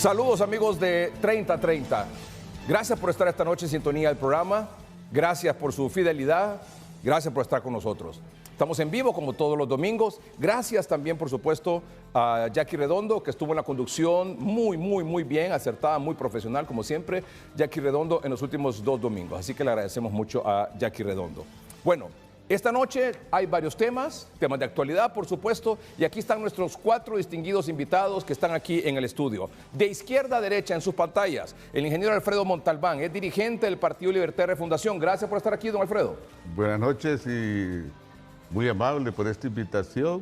Saludos amigos de 3030. Gracias por estar esta noche en sintonía del programa. Gracias por su fidelidad. Gracias por estar con nosotros. Estamos en vivo como todos los domingos. Gracias también, por supuesto, a Jackie Redondo, que estuvo en la conducción muy bien, acertada, muy profesional, como siempre. Jackie Redondo en los últimos 2 domingos. Así que le agradecemos mucho a Jackie Redondo. Bueno, esta noche hay varios temas de actualidad, por supuesto, y aquí están nuestros 4 distinguidos invitados que están aquí en el estudio. De izquierda a derecha en sus pantallas, el ingeniero Alfredo Montalbán, es dirigente del Partido Libertad y Refundación. Gracias por estar aquí, don Alfredo. Buenas noches y muy amable por esta invitación.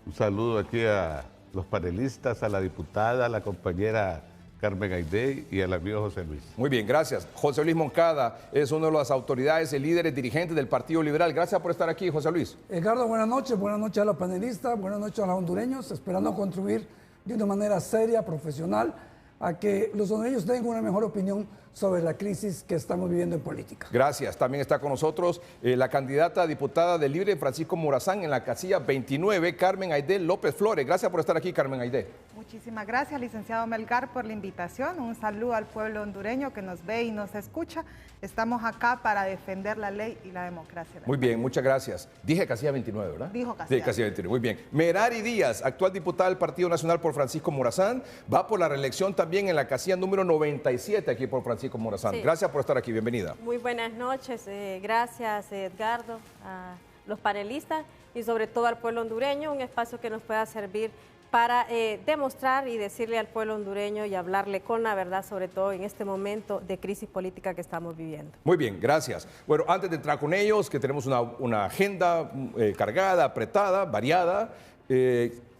Un saludo aquí a los panelistas, a la diputada, a la compañera Carmen Aidé y al amigo José Luis. Muy bien, gracias. José Luis Moncada es uno de las autoridades, el líder, dirigente del Partido Liberal. Gracias por estar aquí, José Luis. Edgardo, buenas noches a los panelistas, buenas noches a los hondureños, esperando contribuir de una manera seria, profesional, a que los hondureños tengan una mejor opinión sobre la crisis que estamos viviendo en política. Gracias. También está con nosotros la candidata a diputada del Libre, Francisco Morazán, en la casilla 29, Carmen Aidé López Flores. Gracias por estar aquí, Carmen Aidé. Muchísimas gracias, licenciado Melgar, por la invitación. Un saludo al pueblo hondureño que nos ve y nos escucha. Estamos acá para defender la ley y la democracia. Muy bien, muchas gracias. Dije casilla 29, ¿verdad? Dijo casilla. Sí, casilla 29, muy bien. Merari Díaz, actual diputada del Partido Nacional por Francisco Morazán, va por la reelección también en la casilla número 97 aquí por Francisco Morazán. Sí. Gracias por estar aquí, bienvenida. Muy buenas noches, gracias Edgardo, a los panelistas y sobre todo al pueblo hondureño, un espacio que nos pueda servir para demostrar y decirle al pueblo hondureño y hablarle con la verdad, sobre todo en este momento de crisis política que estamos viviendo. Muy bien, gracias. Bueno, antes de entrar con ellos, que tenemos una agenda cargada, apretada, variada,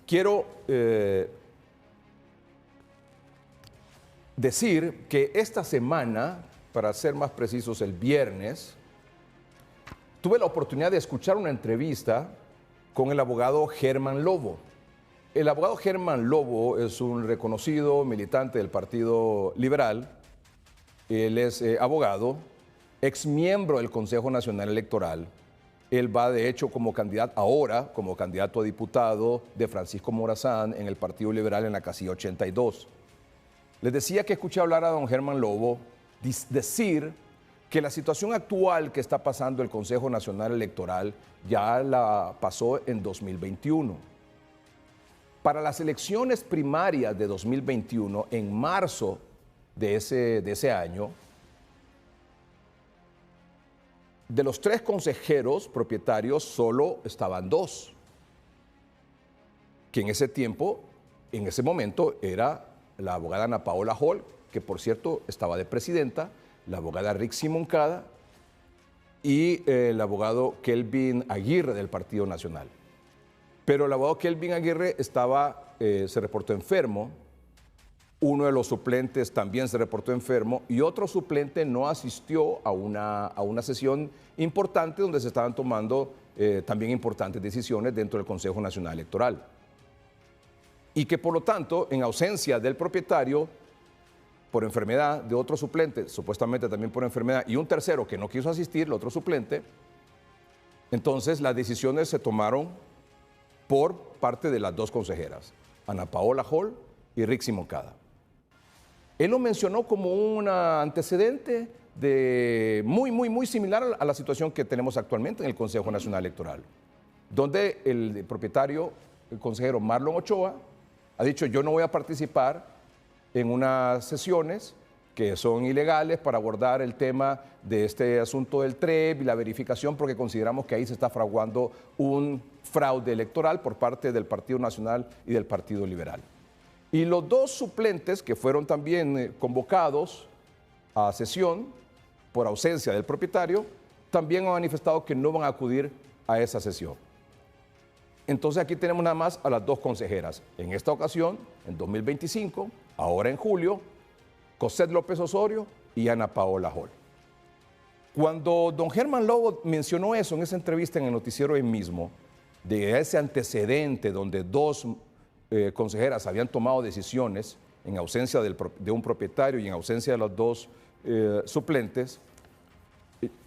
quiero decir que esta semana, para ser más precisos, el viernes, tuve la oportunidad de escuchar una entrevista con el abogado Germán Lobo. El abogado Germán Lobo es un reconocido militante del Partido Liberal. Él es abogado, exmiembro del Consejo Nacional Electoral. Él va, de hecho, como candidato ahora, como candidato a diputado de Francisco Morazán en el Partido Liberal en la casilla 82. Les decía que escuché hablar a don Germán Lobo decir que la situación actual que está pasando el Consejo Nacional Electoral ya la pasó en 2021. Para las elecciones primarias de 2021, en marzo de ese año, de los 3 consejeros propietarios solo estaban 2, que en ese tiempo, en ese momento, era la abogada Ana Paola Hall, que por cierto estaba de presidenta, la abogada Rixi Moncada y el abogado Kelvin Aguirre del Partido Nacional. Pero el abogado Kelvin Aguirre se reportó enfermo, uno de los suplentes también se reportó enfermo y otro suplente no asistió a una sesión importante donde se estaban tomando también importantes decisiones dentro del Consejo Nacional Electoral. Y que por lo tanto, en ausencia del propietario, por enfermedad de otro suplente, supuestamente también por enfermedad, y un tercero que no quiso asistir, el otro suplente, entonces las decisiones se tomaron por parte de las 2 consejeras, Ana Paola Hall y Rixi Moncada. Él lo mencionó como un antecedente muy similar a la situación que tenemos actualmente en el Consejo Nacional Electoral, donde el propietario, el consejero Marlon Ochoa, ha dicho: yo no voy a participar en unas sesiones que son ilegales para abordar el tema de este asunto del TREP y la verificación, porque consideramos que ahí se está fraguando un fraude electoral por parte del Partido Nacional y del Partido Liberal. Y los 2 suplentes que fueron también convocados a sesión por ausencia del propietario, también han manifestado que no van a acudir a esa sesión. Entonces aquí tenemos nada más a las 2 consejeras. En esta ocasión, en 2025, ahora en julio, Cosette López Osorio y Ana Paola Hall. Cuando don Germán Lobo mencionó eso en esa entrevista en el noticiero él mismo, de ese antecedente donde 2 consejeras habían tomado decisiones en ausencia de un propietario y en ausencia de los 2 suplentes,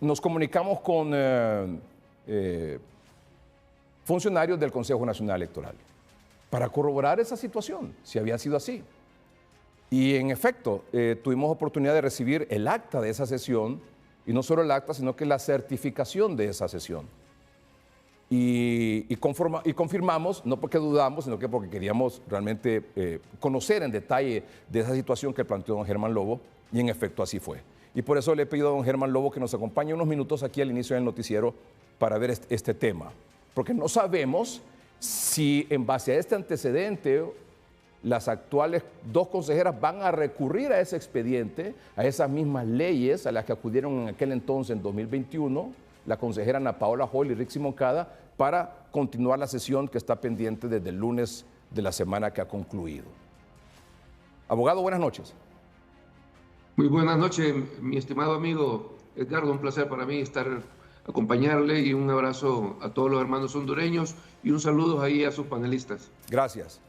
nos comunicamos con funcionarios del Consejo Nacional Electoral para corroborar esa situación, si había sido así. Y en efecto, tuvimos oportunidad de recibir el acta de esa sesión, y no solo el acta, sino que la certificación de esa sesión. Y confirmamos, no porque dudamos, sino que porque queríamos realmente conocer en detalle de esa situación que planteó don Germán Lobo, y en efecto así fue. Y por eso le he pedido a don Germán Lobo que nos acompañe unos minutos aquí al inicio del noticiero para ver este tema. Porque no sabemos si en base a este antecedente las actuales dos consejeras van a recurrir a ese expediente, a esas mismas leyes a las que acudieron en aquel entonces, en 2021, la consejera Ana Paola Hall y Rixi Moncada, para continuar la sesión que está pendiente desde el lunes de la semana que ha concluido. Abogado, buenas noches. Muy buenas noches, mi estimado amigo Edgardo. Un placer para mí acompañarle, y un abrazo a todos los hermanos hondureños y un saludo ahí a sus panelistas. Gracias.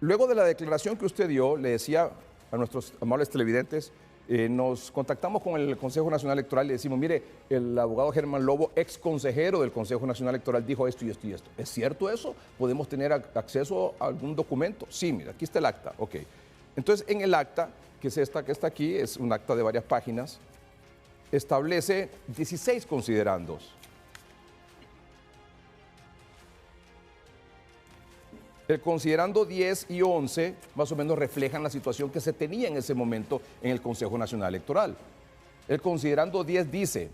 Luego de la declaración que usted dio, le decía a nuestros amables televidentes, nos contactamos con el Consejo Nacional Electoral y le decimos, mire, el abogado Germán Lobo, ex consejero del Consejo Nacional Electoral, dijo esto y esto y esto. ¿Es cierto eso? ¿Podemos tener acceso a algún documento? Sí, mira, aquí está el acta. Ok. Entonces, en el acta, que es esta que está aquí, es un acta de varias páginas, establece 16 considerandos. El considerando 10 y 11 más o menos reflejan la situación que se tenía en ese momento en el Consejo Nacional Electoral. El considerando 10 dice,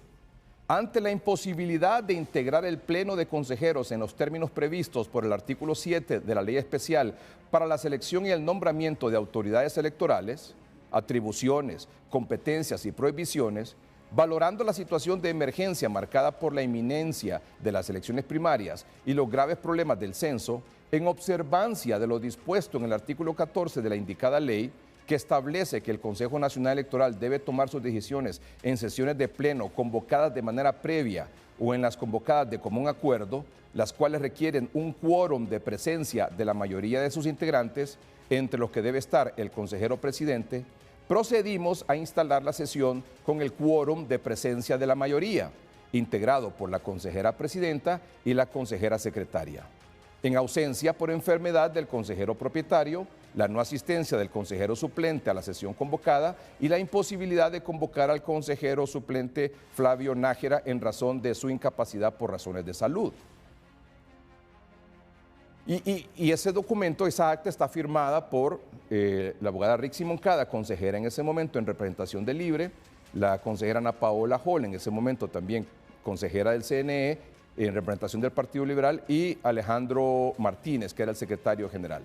ante la imposibilidad de integrar el pleno de consejeros en los términos previstos por el artículo 7 de la Ley Especial para la selección y el nombramiento de autoridades electorales, atribuciones, competencias y prohibiciones, valorando la situación de emergencia marcada por la inminencia de las elecciones primarias y los graves problemas del censo, en observancia de lo dispuesto en el artículo 14 de la indicada ley, que establece que el Consejo Nacional Electoral debe tomar sus decisiones en sesiones de pleno convocadas de manera previa o en las convocadas de común acuerdo, las cuales requieren un quórum de presencia de la mayoría de sus integrantes, entre los que debe estar el consejero presidente, procedimos a instalar la sesión con el quórum de presencia de la mayoría, integrado por la consejera presidenta y la consejera secretaria. En ausencia por enfermedad del consejero propietario, la no asistencia del consejero suplente a la sesión convocada y la imposibilidad de convocar al consejero suplente Flavio Nájera en razón de su incapacidad por razones de salud. Y ese documento, esa acta está firmada por la abogada Rixi Moncada, consejera en ese momento en representación de Libre, la consejera Ana Paola Hall, en ese momento también consejera del CNE, en representación del Partido Liberal, y Alejandro Martínez, que era el secretario general.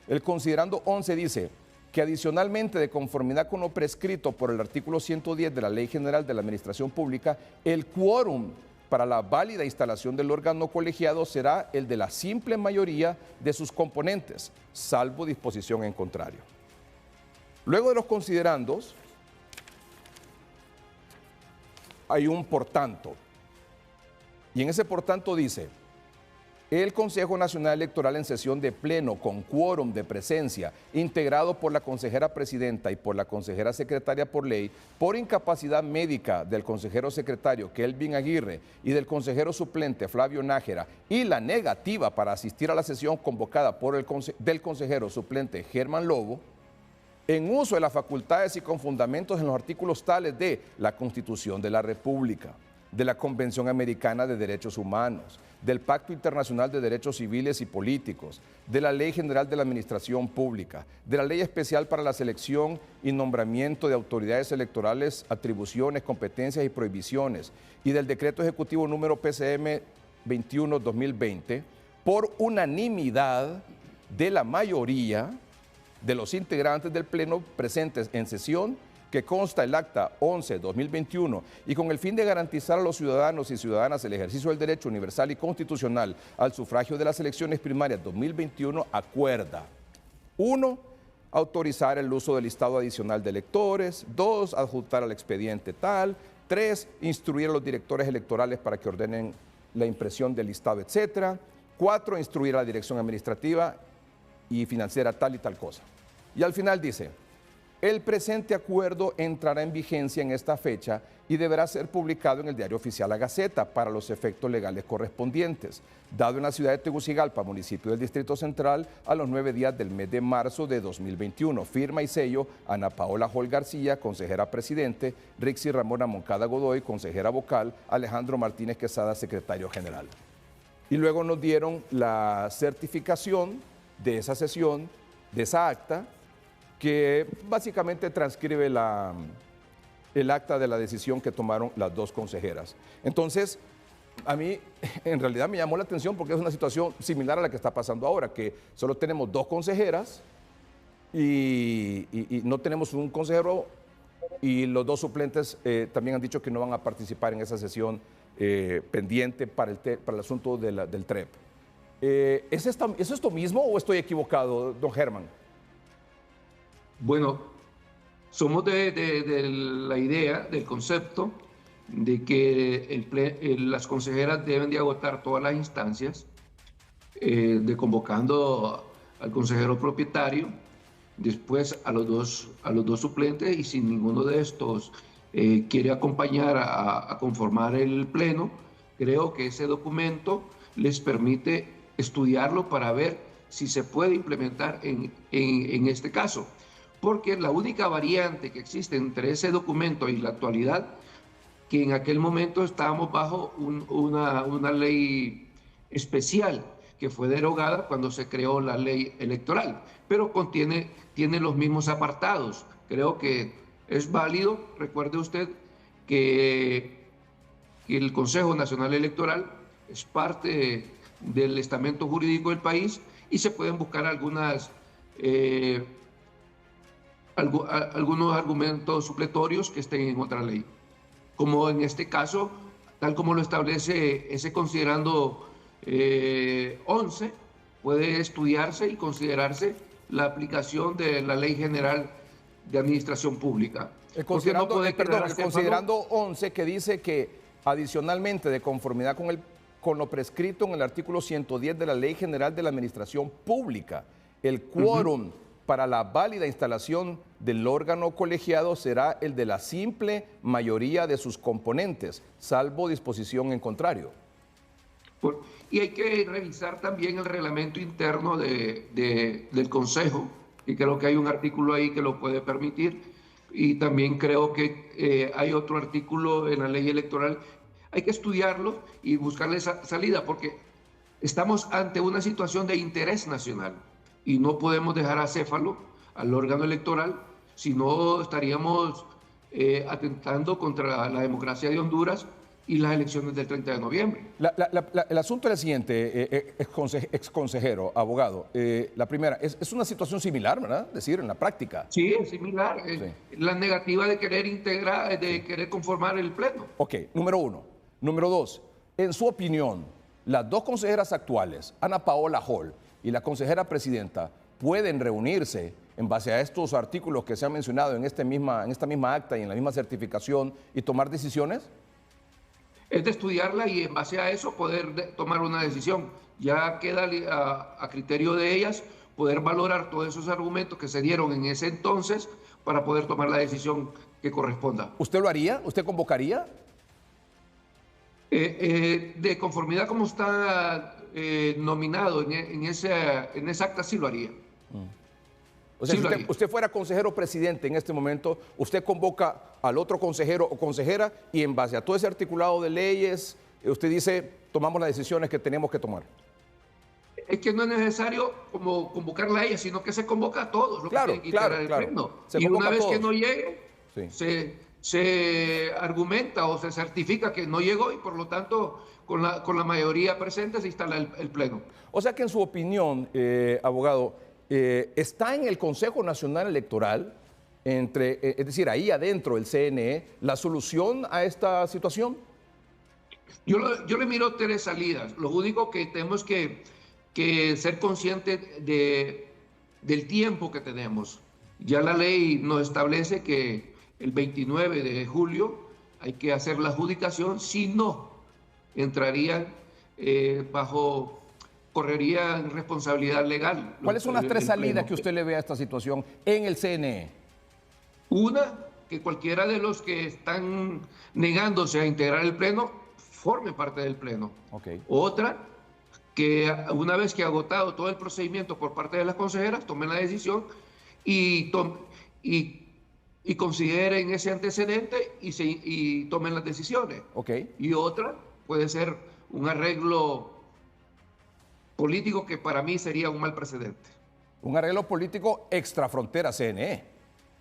El considerando 11 dice que adicionalmente, de conformidad con lo prescrito por el artículo 110 de la Ley General de la Administración Pública, el quórum para la válida instalación del órgano colegiado será el de la simple mayoría de sus componentes, salvo disposición en contrario. Luego de los considerandos, hay un por tanto. Y en ese por tanto dice, el Consejo Nacional Electoral en sesión de pleno con quórum de presencia, integrado por la consejera presidenta y por la consejera secretaria por ley, por incapacidad médica del consejero secretario Kelvin Aguirre y del consejero suplente Flavio Nájera, y la negativa para asistir a la sesión convocada por del consejero suplente Germán Lobo, en uso de las facultades y con fundamentos en los artículos tales de la Constitución de la República, de la Convención Americana de Derechos Humanos, del Pacto Internacional de Derechos Civiles y Políticos, de la Ley General de la Administración Pública, de la Ley Especial para la Selección y Nombramiento de Autoridades Electorales, Atribuciones, Competencias y Prohibiciones, y del Decreto Ejecutivo número PCM 21-2020, por unanimidad de la mayoría de los integrantes del Pleno presentes en sesión, que consta el acta 11-2021, y con el fin de garantizar a los ciudadanos y ciudadanas el ejercicio del derecho universal y constitucional al sufragio de las elecciones primarias 2021, acuerda: 1. Autorizar el uso del listado adicional de electores. 2. Adjuntar al expediente tal. 3. Instruir a los directores electorales para que ordenen la impresión del listado, etc. 4. Instruir a la dirección administrativa y financiera tal y tal cosa. Y al final dice: El presente acuerdo entrará en vigencia en esta fecha y deberá ser publicado en el Diario Oficial La Gaceta para los efectos legales correspondientes, dado en la ciudad de Tegucigalpa, municipio del Distrito Central, a los 9 días del mes de marzo de 2021. Firma y sello Ana Paola Hall García, consejera presidente, Rixi Ramona Moncada Godoy, consejera vocal, Alejandro Martínez Quesada, secretario general. Y luego nos dieron la certificación de esa sesión, de esa acta, que básicamente transcribe el acta de la decisión que tomaron las dos consejeras. Entonces, a mí en realidad me llamó la atención porque es una situación similar a la que está pasando ahora, que solo tenemos dos consejeras y no tenemos un consejero, y los dos suplentes también han dicho que no van a participar en esa sesión pendiente para el asunto del TREP. ¿Es esto mismo o estoy equivocado, don Germán? Bueno, somos de la idea, del concepto, de que las consejeras deben de agotar todas las instancias, convocando al consejero propietario, después a los dos suplentes, y si ninguno de estos quiere acompañar a conformar el pleno, creo que ese documento les permite estudiarlo para ver si se puede implementar en este caso. Porque la única variante que existe entre ese documento y la actualidad, que en aquel momento estábamos bajo una ley especial que fue derogada cuando se creó la ley electoral, pero tiene los mismos apartados. Creo que es válido. Recuerde usted que el Consejo Nacional Electoral es parte del estamento jurídico del país y se pueden buscar algunos argumentos supletorios que estén en otra ley, como en este caso, tal como lo establece ese considerando 11, puede estudiarse y considerarse la aplicación de la Ley General de Administración Pública. El considerando 11, que dice que adicionalmente, de conformidad con lo prescrito en el artículo 110 de la Ley General de la Administración Pública, el quórum para la válida instalación del órgano colegiado será el de la simple mayoría de sus componentes, salvo disposición en contrario. Y hay que revisar también el reglamento interno del Consejo, y creo que hay un artículo ahí que lo puede permitir, y también creo que hay otro artículo en la ley electoral. Hay que estudiarlo y buscarle salida, porque estamos ante una situación de interés nacional y no podemos dejar acéfalo al órgano electoral, si no estaríamos atentando contra la democracia de Honduras y las elecciones del 30 de noviembre. El asunto es el siguiente, ex consejero, abogado. La primera, es una situación similar, ¿verdad? Es decir, en la práctica. Sí, es similar. Sí. La negativa de querer integrar, de querer conformar el pleno. Ok, número uno. Número dos, en su opinión, las dos consejeras actuales, Ana Paola Hall y la consejera presidenta, ¿pueden reunirse en base a estos artículos que se han mencionado en esta misma acta y en la misma certificación y tomar decisiones? Es de estudiarla y en base a eso poder tomar una decisión. Ya queda a criterio de ellas poder valorar todos esos argumentos que se dieron en ese entonces para poder tomar la decisión que corresponda. ¿Usted lo haría? ¿Usted convocaría? De conformidad como está nominado en esa acta, sí lo haría. O sea, si usted fuera consejero presidente en este momento, usted convoca al otro consejero o consejera y en base a todo ese articulado de leyes, usted dice, tomamos las decisiones que tenemos que tomar. Es que no es necesario como convocarla a ella, sino que se convoca a todos. Claro. Y una vez que no llegue, sí, se argumenta o se certifica que no llegó y por lo tanto con la mayoría presente se instala el pleno. O sea que en su opinión, abogado, ¿está en el Consejo Nacional Electoral, es decir, ahí adentro del CNE, la solución a esta situación? Yo le miro tres salidas. Lo único que tenemos que ser conscientes del tiempo que tenemos. Ya la ley nos establece que el 29 de julio hay que hacer la adjudicación, si no, entrarían correría en responsabilidad legal. ¿Cuáles son las tres salidas que usted le ve a esta situación en el CNE? Una, que cualquiera de los que están negándose a integrar el pleno forme parte del pleno. Okay. Otra, que una vez que ha agotado todo el procedimiento por parte de las consejeras, tomen la decisión y consideren ese antecedente y tomen las decisiones. Okay. Y otra puede ser un arreglo político que para mí sería un mal precedente. Un arreglo político extrafrontera CNE.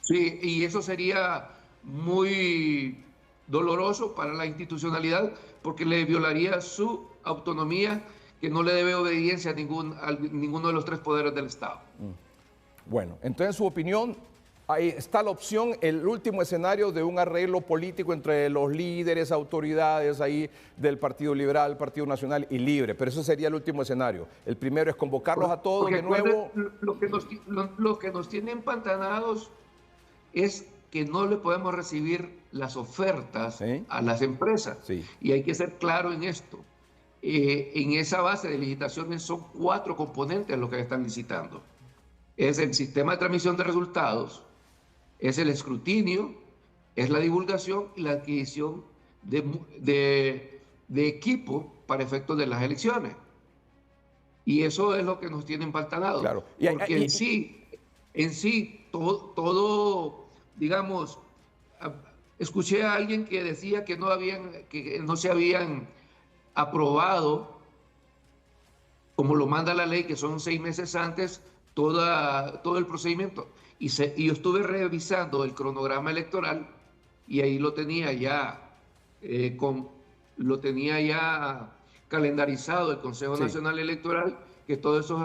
Sí, y eso sería muy doloroso para la institucionalidad porque le violaría su autonomía, que no le debe obediencia a ninguno de los tres poderes del Estado. Bueno, entonces, en su opinión, ahí está la opción, el último escenario de un arreglo político entre los líderes, autoridades ahí del Partido Liberal, Partido Nacional y Libre, pero eso sería el último escenario. El primero es convocarlos a todos de nuevo. Lo que nos tiene empantanados es que no le podemos recibir las ofertas a las empresas. Sí. Y hay que ser claro en esto. En esa base de licitaciones son 4 componentes los que están licitando. Es el sistema de transmisión de resultados, es el escrutinio, es la divulgación y la adquisición de equipo para efectos de las elecciones. Y eso es lo que nos tiene empantanados. Claro. Porque en sí, todo, digamos, escuché a alguien que decía que no se habían aprobado, como lo manda la ley, que son 6 meses antes, todo el procedimiento. Y yo estuve revisando el cronograma electoral y ahí lo tenía ya, calendarizado el Consejo Nacional Electoral, que todo eso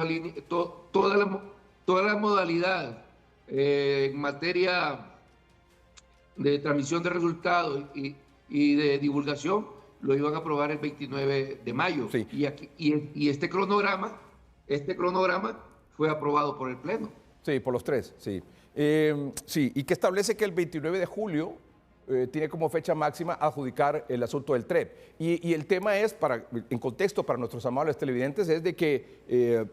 toda la modalidad en materia de transmisión de resultados y de divulgación lo iban a aprobar el 29 de mayo. Sí. Y este cronograma fue aprobado por el Pleno. Sí, por los 3, sí. Sí, y que establece que el 29 de julio tiene como fecha máxima adjudicar el asunto del TREP. Y el tema es, en contexto para nuestros amables televidentes, es de que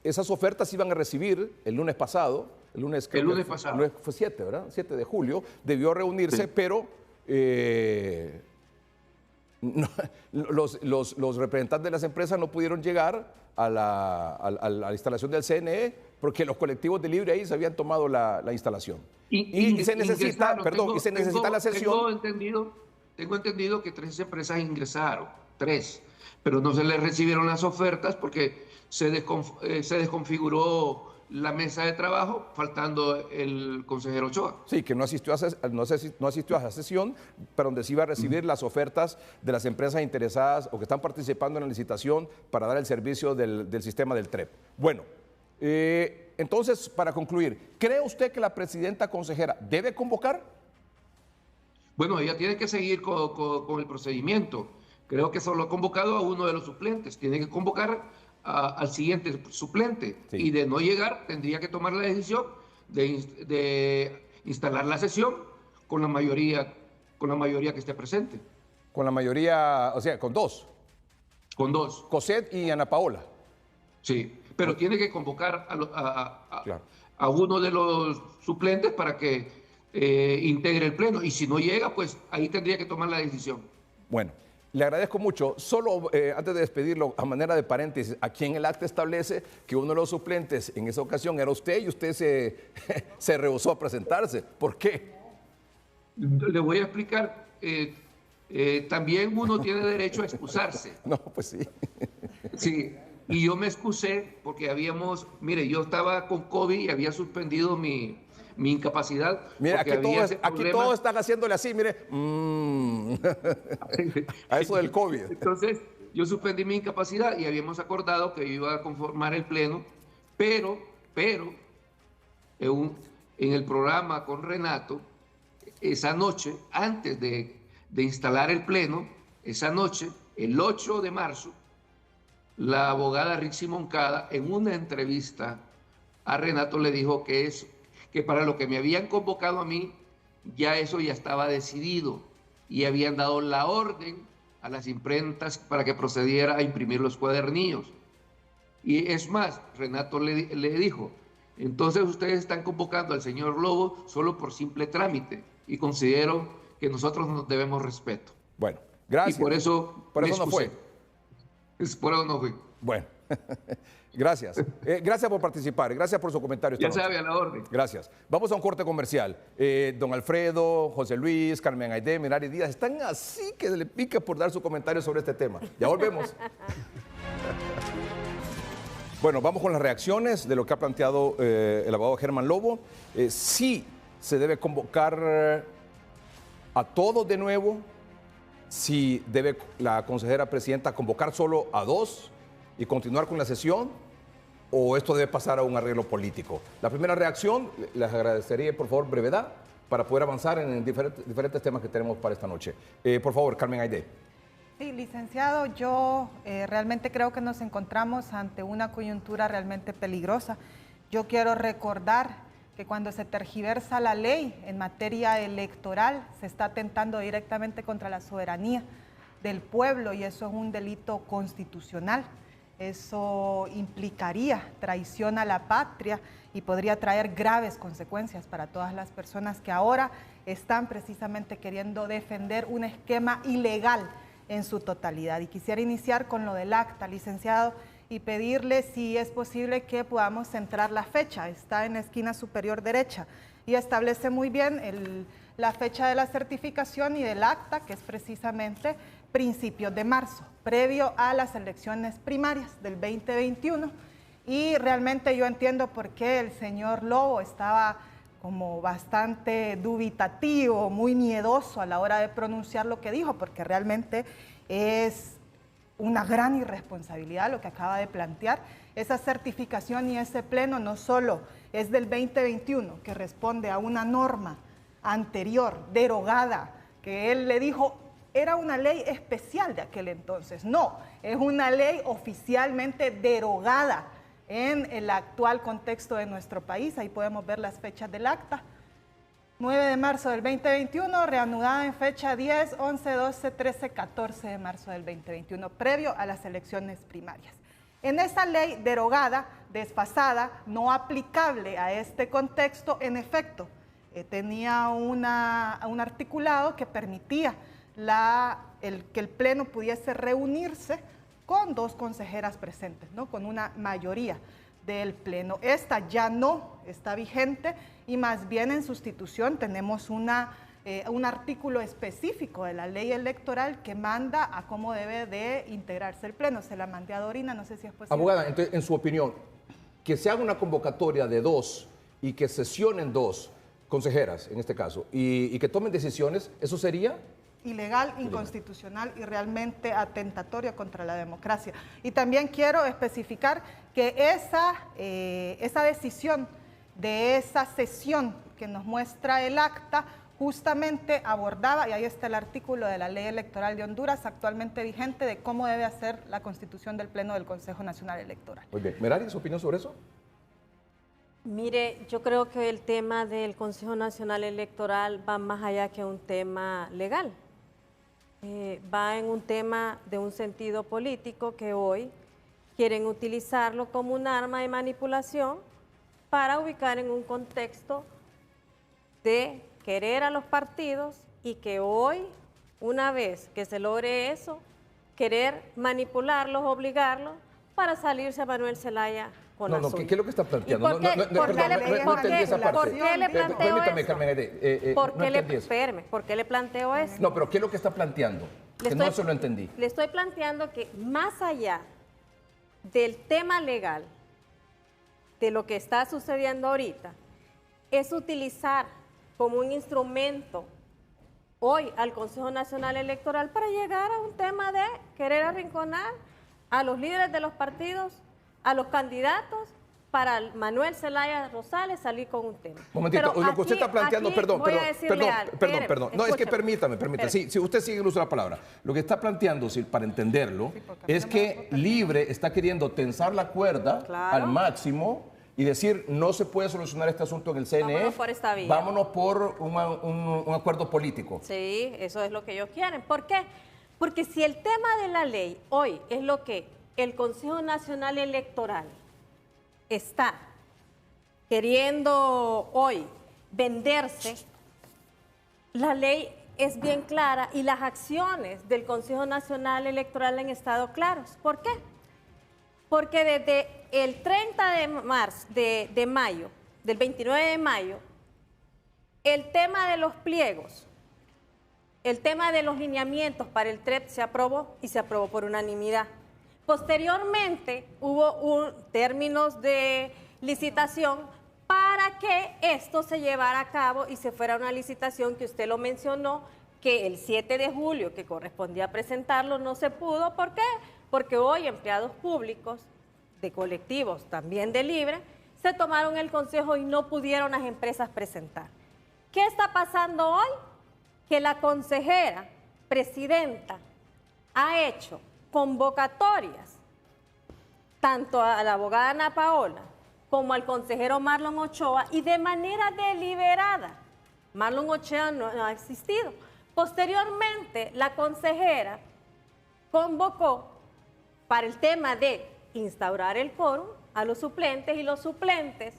esas ofertas iban a recibir el lunes pasado. El lunes pasado. Fue 7, ¿verdad? 7 de julio. Debió reunirse, sí. Pero los representantes de las empresas no pudieron llegar a la instalación del CNE porque los colectivos de Libre ahí se habían tomado la instalación. Y se necesita, la sesión. Tengo entendido que 3 empresas ingresaron, 3, pero no se les recibieron las ofertas porque se desconfiguró la mesa de trabajo, faltando el consejero Ochoa. Sí, que no asistió a esa sesión, pero donde se iba a recibir las ofertas de las empresas interesadas o que están participando en la licitación para dar el servicio del sistema del TREP. Bueno, entonces, para concluir, ¿cree usted que la presidenta consejera debe convocar? Bueno, ella tiene que seguir con el procedimiento. Creo que solo ha convocado a uno de los suplentes. Tiene que convocar al siguiente suplente, sí. Y de no llegar tendría que tomar la decisión de instalar la sesión con la mayoría que esté presente. Con la mayoría, o sea, con 2. Con 2. Cosette y Ana Paola. Sí, pero tiene que convocar a uno de los suplentes para que integre el pleno, y si no llega, pues ahí tendría que tomar la decisión. Bueno. Le agradezco mucho. Solo antes de despedirlo, a manera de paréntesis, aquí en el acta establece que uno de los suplentes en esa ocasión era usted y usted se rehusó a presentarse. ¿Por qué? Le voy a explicar. También uno tiene derecho a excusarse. No, pues sí. Sí, y yo me excusé porque mire, yo estaba con COVID y había suspendido mi incapacidad. Mira, aquí todos están haciéndole así, mire. A eso del COVID. Entonces, yo suspendí mi incapacidad y habíamos acordado que yo iba a conformar el pleno, pero en el programa con Renato, esa noche, antes de instalar el pleno, esa noche, el 8 de marzo, la abogada Rixi Moncada, en una entrevista a Renato, le dijo que para lo que me habían convocado a mí, ya eso ya estaba decidido y habían dado la orden a las imprentas para que procediera a imprimir los cuadernillos. Y es más, Renato le dijo Entonces ustedes están convocando al señor Lobo solo por simple trámite y considero que nosotros nos debemos respeto. Bueno, gracias. Y por eso no fue. Por eso no fue. Bueno, gracias. Gracias por participar, gracias por su comentario. Ya sabe, a la orden. Gracias. Vamos a un corte comercial. Don Alfredo, José Luis, Carmen Aidé, Merari Díaz, están así que se le pica por dar su comentario sobre este tema. Ya volvemos. Bueno, vamos con las reacciones de lo que ha planteado el abogado Germán Lobo. Sí se debe convocar a todos de nuevo, si debe la consejera presidenta convocar solo a 2 y continuar con la sesión, o esto debe pasar a un arreglo político. La primera reacción, les agradecería por favor brevedad para poder avanzar en diferentes temas que tenemos para esta noche. Por favor, Carmen Aidé. Sí, licenciado, yo realmente creo que nos encontramos ante una coyuntura realmente peligrosa. Yo quiero recordar que cuando se tergiversa la ley en materia electoral, se está atentando directamente contra la soberanía del pueblo y eso es un delito constitucional. Eso implicaría traición a la patria y podría traer graves consecuencias para todas las personas que ahora están precisamente queriendo defender un esquema ilegal en su totalidad. Y quisiera iniciar con lo del acta, licenciado, y pedirle si es posible que podamos centrar la fecha. Está en la esquina superior derecha y establece muy bien la fecha de la certificación y del acta, que es precisamente principios de marzo, previo a las elecciones primarias del 2021. Y realmente yo entiendo por qué el señor Lobo estaba como bastante dubitativo, muy miedoso a la hora de pronunciar lo que dijo, porque realmente es una gran irresponsabilidad lo que acaba de plantear. Esa certificación y ese pleno no solo es del 2021, que responde a una norma anterior, derogada, que él le dijo era una ley especial de aquel entonces. No, es una ley oficialmente derogada en el actual contexto de nuestro país. Ahí podemos ver las fechas del acta. 9 de marzo del 2021, reanudada en fecha 10, 11, 12, 13, 14 de marzo del 2021, previo a las elecciones primarias. En esa ley derogada, desfasada, no aplicable a este contexto, en efecto, tenía un articulado que permitía que el Pleno pudiese reunirse con 2 consejeras presentes, ¿no? Con una mayoría del Pleno. Esta ya no está vigente y más bien en sustitución tenemos un artículo específico de la ley electoral que manda a cómo debe de integrarse el Pleno. Se la mandé a Dorina, no sé si es posible. Abogada, entonces, en su opinión, que se haga una convocatoria de 2 y que sesionen 2 consejeras, en este caso, y que tomen decisiones, ¿eso sería? Ilegal, inconstitucional y realmente atentatorio contra la democracia. Y también quiero especificar que esa decisión de esa sesión que nos muestra el acta justamente abordaba, y ahí está el artículo de la Ley Electoral de Honduras actualmente vigente, de cómo debe hacer la constitución del Pleno del Consejo Nacional Electoral. Muy bien. Merari, ¿su opinión sobre eso? Mire, yo creo que el tema del Consejo Nacional Electoral va más allá que un tema legal. Va en un tema de un sentido político que hoy quieren utilizarlo como un arma de manipulación para ubicar en un contexto de querer a los partidos y que hoy, una vez que se logre eso, querer manipularlos, obligarlos para salirse a Manuel Zelaya con la suya. ¿Qué es lo que está planteando? ¿Por qué le planteo eso? ¿Por qué le planteo eso? No, pero ¿qué es lo que está planteando? No se lo entendí. Le estoy planteando que más allá del tema legal, de lo que está sucediendo ahorita, es utilizar como un instrumento hoy al Consejo Nacional Electoral para llegar a un tema de querer arrinconar a los líderes de los partidos, a los candidatos, para Manuel Zelaya Rosales salir con un tema. Momentito, lo que usted está planteando, perdón. No, es que permítame. Sí, usted sigue el uso de la palabra. Lo que está planteando, para entenderlo, es que Libre está queriendo tensar la cuerda al máximo y decir, no se puede solucionar este asunto en el CNE. Vámonos por esta vía. Vámonos por un acuerdo político. Sí, eso es lo que ellos quieren. ¿Por qué? Porque si el tema de la ley hoy es lo que el Consejo Nacional Electoral está queriendo hoy venderse, la ley es bien clara y las acciones del Consejo Nacional Electoral han estado claros. ¿Por qué? Porque desde el 30 de mayo, del 29 de mayo, el tema de los pliegos, el tema de los lineamientos para el TREP se aprobó y se aprobó por unanimidad. Posteriormente hubo términos de licitación para que esto se llevara a cabo y se fuera una licitación que usted lo mencionó, que el 7 de julio, que correspondía presentarlo, no se pudo. ¿Por qué? Porque hoy empleados públicos de colectivos, también de Libre, se tomaron el consejo y no pudieron las empresas presentar. ¿Qué está pasando hoy? Que la consejera presidenta ha hecho convocatorias tanto a la abogada Ana Paola como al consejero Marlon Ochoa, y de manera deliberada. Marlon Ochoa no ha existido. Posteriormente, la consejera convocó para el tema de instaurar el quórum a los suplentes, y los suplentes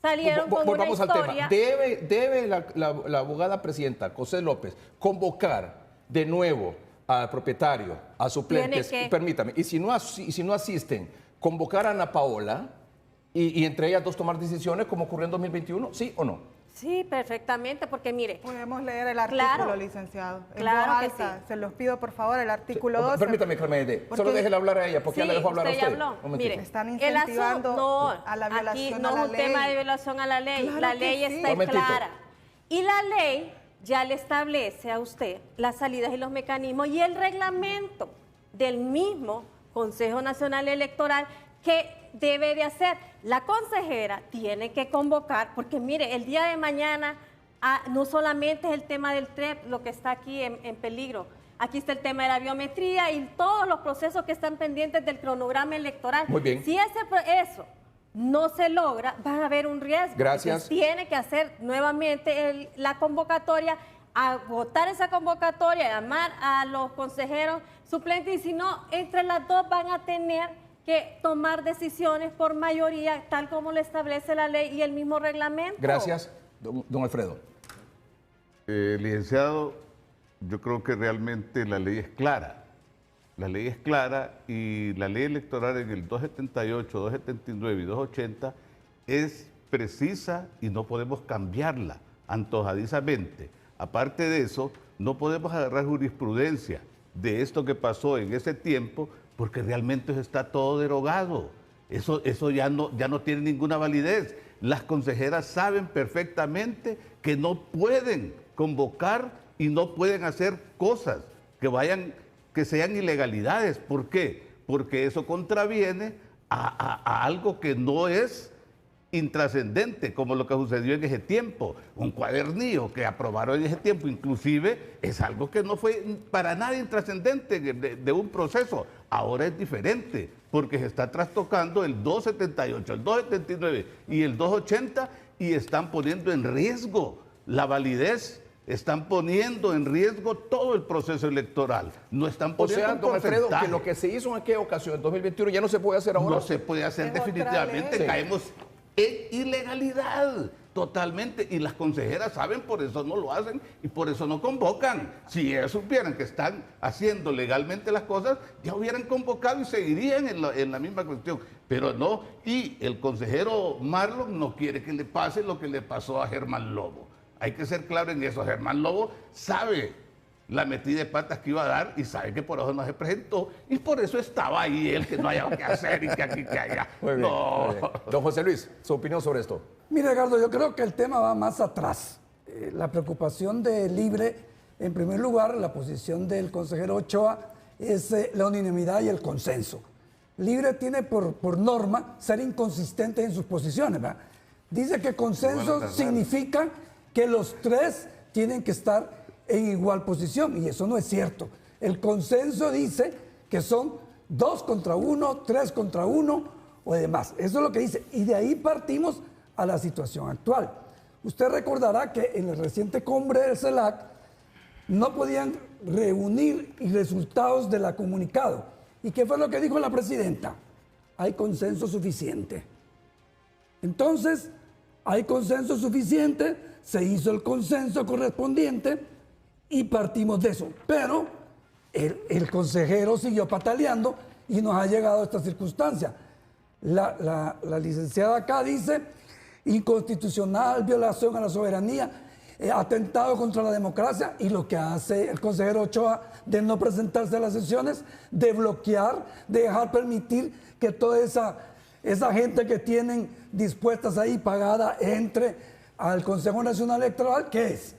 salieron con una Volvamos historia. al tema. ¿Debe la abogada presidenta, José López, convocar de nuevo al propietario, a suplentes? Permítame, y si no asisten, convocar a Ana Paola y entre ellas dos tomar decisiones como ocurrió en 2021, ¿sí o no? Sí, perfectamente, porque mire... Podemos leer el artículo, licenciado. Claro que sí. Se los pido, por favor, el artículo 12. Permítame, Carmen Aide, solo déjela hablar a ella, porque ya la dejo hablar a usted. Habló. Mire, están incentivando a la violación aquí a no la es un ley. tema de violación a la ley. Claro la que ley sí. está clara. Y la ley ya le establece a usted las salidas y los mecanismos y el reglamento del mismo Consejo Nacional Electoral que debe de hacer. La consejera tiene que convocar, porque mire, el día de mañana no solamente es el tema del TREP lo que está aquí en peligro. Aquí está el tema de la biometría y todos los procesos que están pendientes del cronograma electoral. Muy bien. Si eso no se logra, va a haber un riesgo. Gracias. Entonces, tiene que hacer nuevamente la convocatoria, agotar esa convocatoria, llamar a los consejeros suplentes, y si no, entre las dos van a tener que tomar decisiones por mayoría, tal como lo establece la ley y el mismo reglamento. Gracias, don Alfredo. Licenciado, yo creo que realmente la ley es clara. La ley es clara y la ley electoral en el 278, 279 y 280 es precisa y no podemos cambiarla antojadizamente. Aparte de eso, no podemos agarrar jurisprudencia de esto que pasó en ese tiempo, porque realmente está todo derogado. Eso ya no tiene ninguna validez. Las consejeras saben perfectamente que no pueden convocar y no pueden hacer cosas que sean ilegalidades. ¿Por qué? Porque eso contraviene a algo que no es intrascendente, como lo que sucedió en ese tiempo. Un cuadernillo que aprobaron en ese tiempo, inclusive, es algo que no fue para nada intrascendente de un proceso. Ahora es diferente, porque se está trastocando el 278, el 279 y el 280 y están poniendo en riesgo la validez, están poniendo en riesgo todo el proceso electoral. No están poniendo don Alfredo, que lo que se hizo en aquella ocasión, en 2021, ya no se puede hacer ahora. No se puede hacer definitivamente, caemos en ilegalidad totalmente, y las consejeras saben, por eso no lo hacen y por eso no convocan. Si ellos supieran que están haciendo legalmente las cosas, ya hubieran convocado y seguirían en la misma cuestión, pero no. Y el consejero Marlon no quiere que le pase lo que le pasó a Germán Lobo. Hay que ser claro en eso. Germán Lobo sabe la metida de patas que iba a dar y sabe que por eso no se presentó y por eso estaba ahí él, que no haya que hacer y que aquí, que allá. Muy bien, no. muy bien. Don José Luis, su opinión sobre esto. Mire, Edgardo, yo creo que el tema va más atrás. La preocupación de Libre, en primer lugar, la posición del consejero Ochoa es la unanimidad y el consenso. Libre tiene por norma ser inconsistente en sus posiciones, ¿verdad? Dice que consenso significa que los tres tienen que estar en igual posición, y eso no es cierto. El consenso dice que son 2 contra 1, 3 contra 1 o demás. Eso es lo que dice, y de ahí partimos a la situación actual. Usted recordará que en el reciente cumbre del CELAC no podían reunir resultados de la comunicado. ¿Y qué fue lo que dijo la presidenta? Hay consenso suficiente. Entonces, Hay consenso suficiente, se hizo el consenso correspondiente y partimos de eso. Pero el consejero siguió pataleando y nos ha llegado a esta circunstancia. La licenciada acá dice inconstitucional, violación a la soberanía, atentado contra la democracia, y lo que hace el consejero Ochoa de no presentarse a las sesiones, de bloquear, de dejar permitir que toda esa gente que tienen dispuestas ahí pagada entre al Consejo Nacional Electoral. ¿Qué es?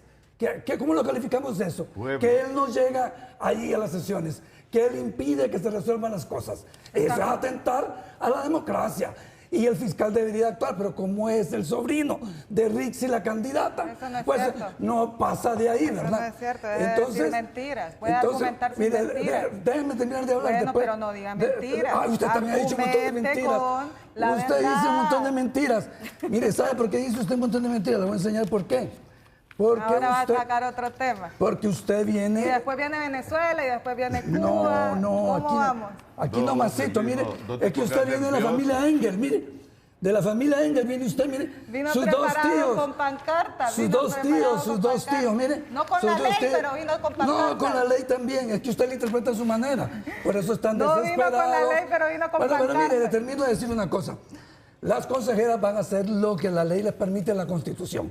¿Cómo lo calificamos eso? Pueblo. Que él no llega allí a las sesiones, que él impide que se resuelvan las cosas. Eso es atentar a la democracia. Y el fiscal debería actuar, pero como es el sobrino de Rixi, la candidata, Eso no es pues cierto. no pasa de ahí, Eso ¿verdad? no es cierto, deje de decir mentiras, puede argumentar sin mire, mentiras. Déjeme terminar de hablar. Bueno, después. pero no diga mentiras. Usted también ha dicho un montón de Argumente mentiras. con la Usted dice un montón de verdad. mentiras. Mire, ¿sabe por qué dice usted un montón de mentiras? Le voy a enseñar por qué. Porque Ahora va a usted, sacar otro tema. porque usted Y viene... después viene Venezuela y después viene Cuba. No, ¿Cómo aquí, vamos? aquí No, nomasito, no, mire, no te es que usted pongas viene de la nervioso. familia Engel, mire, de la familia Engel viene usted, mire, Vino sus dos preparado tíos, con pancartas. sus vino dos preparado tíos, con sus dos pancartas. tíos, mire. No con sus la dos ley, tíos. pero vino con pancartas. No, con la ley también, es que usted la interpreta a su manera, por eso están No vino desesperados. con la ley, pero vino con Bueno, mire, pancartas. le termino de decir una cosa. Las consejeras van a hacer lo que la ley les permite en la Constitución.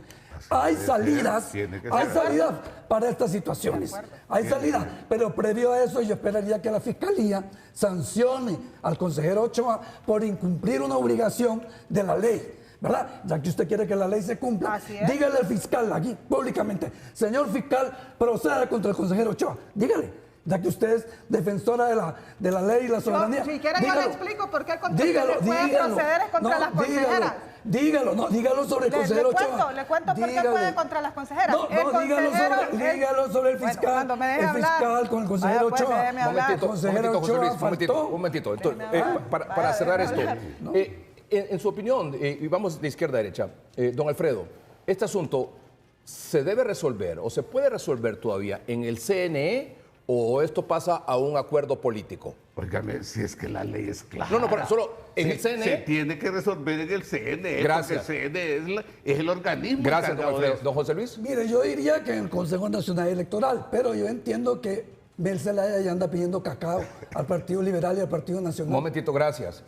Hay salidas, tiene que hay ser. salidas para estas situaciones. Hay salidas, pero previo a eso yo esperaría que la Fiscalía sancione al consejero Ochoa por incumplir una obligación de la ley, ¿verdad? Ya que usted quiere que la ley se cumpla, Así es. dígale al fiscal aquí públicamente, señor fiscal, proceda contra el consejero Ochoa, dígale. Ya que usted es defensora de la ley y la soberanía. Si quiere yo le dígalo. explico por qué el consejero Dígalo, puede dígalo. proceder contra las consejeras. Dígalo sobre el consejero Ochoa. Le cuento por qué Dígale. puede contra las consejeras. No, dígalo sobre el Bueno, fiscal. cuando me deje el hablar. fiscal con el consejero Vaya, pues, Ochoa. déjeme hablar. El consejero José Ochoa Luis, faltó. un momentito. Entonces, Déjeme hablar. para Vaya, cerrar esto, déjeme hablar. en su opinión, y vamos de izquierda a derecha, don Alfredo, este asunto se debe resolver o se puede resolver todavía en el CNE o esto pasa a un acuerdo político. Óigame, si es que la ley es clara. No, pero solo en el Se CNE. tiene que resolver en el CNE. Gracias. Porque el CNE es el organismo. Gracias, don encargado de Alfredo. eso. Don José Luis. Mire, yo diría que en el Consejo Nacional Electoral, pero yo entiendo que Mel Zelaya ya anda pidiendo cacao al Partido Liberal y al Partido Un Nacional. momentito, gracias.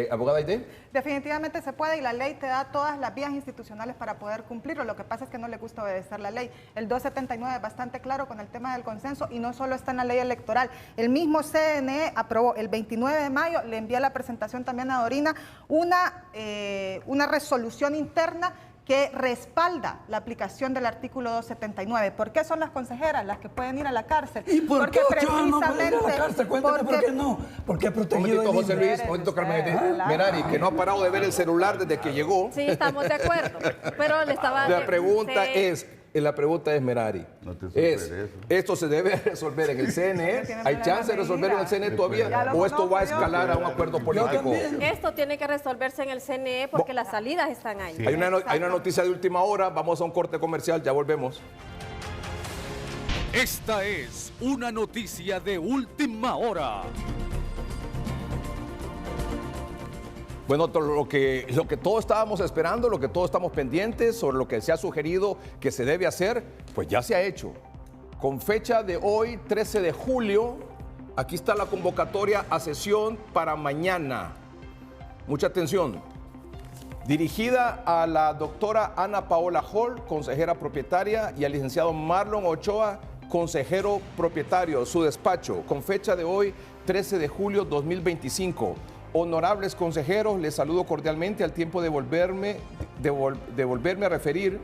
Abogada Aide. Definitivamente se puede y la ley te da todas las vías institucionales para poder cumplirlo. Lo que pasa es que no le gusta obedecer la ley. El 279 es bastante claro con el tema del consenso y no solo está en la ley electoral. El mismo CNE aprobó el 29 de mayo, le envía la presentación también a Dorina, una resolución interna que respalda la aplicación del artículo 279. ¿Por qué son las consejeras las que pueden ir a la cárcel? ¿Y por qué Porque Ochoa no puede ir a la precisamente- cárcel? Cuéntame por qué no. Porque ha Un protegido momentito, el José INE. Luis. Un momentito, Carmen Aide. Relaja. Merari, que no ha parado de ver el celular desde que llegó. Sí, estamos de acuerdo. Pero le estaba... La pregunta sí. es, Merari, No te superes eso. ¿esto se debe resolver en el CNE? Tiene ¿Hay problemas chance de de resolver en el CNE todavía? Ya lo ¿O esto va a conozco yo. escalar a un acuerdo político? también. Esto tiene que resolverse en el CNE porque las salidas están ahí. Hay una noticia de última hora, vamos a un corte comercial, ya volvemos. Esta es una noticia de última hora. Bueno, lo que todos estábamos esperando, lo que todos estamos pendientes, sobre lo que se ha sugerido que se debe hacer, pues ya se ha hecho. Con fecha de hoy, 13 de julio, aquí está la convocatoria a sesión para mañana. Mucha atención. Dirigida a la doctora Ana Paola Hall, consejera propietaria, y al licenciado Marlon Ochoa, consejero propietario, su despacho, con fecha de hoy, 13 de julio 2025. Honorables consejeros, les saludo cordialmente al tiempo de volverme a referir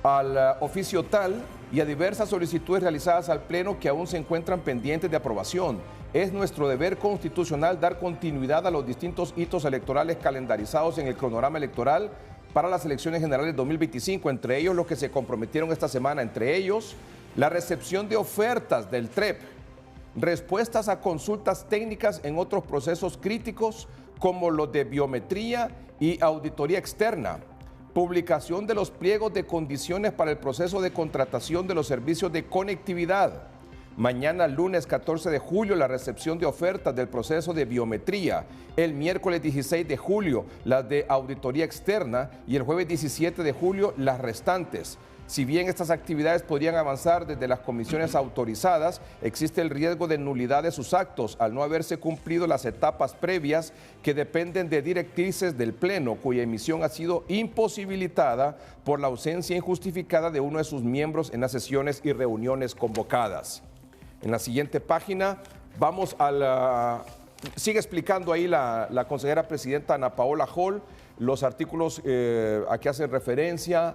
al oficio tal y a diversas solicitudes realizadas al Pleno que aún se encuentran pendientes de aprobación. Es nuestro deber constitucional dar continuidad a los distintos hitos electorales calendarizados en el cronograma electoral para las elecciones generales 2025, entre ellos los que se comprometieron esta semana, entre ellos la recepción de ofertas del TREP, respuestas a consultas técnicas en otros procesos críticos como los de biometría y auditoría externa, publicación de los pliegos de condiciones para el proceso de contratación de los servicios de conectividad, Mañana, lunes 14 de julio, la recepción de ofertas del proceso de biometría. El miércoles 16 de julio, las de auditoría externa. Y el jueves 17 de julio, las restantes. Si bien estas actividades podrían avanzar desde las comisiones autorizadas, existe el riesgo de nulidad de sus actos al no haberse cumplido las etapas previas que dependen de directrices del Pleno, cuya emisión ha sido imposibilitada por la ausencia injustificada de uno de sus miembros en las sesiones y reuniones convocadas. En la siguiente página vamos a la... Sigue explicando ahí la consejera presidenta Ana Paola Hall los artículos a que hacen referencia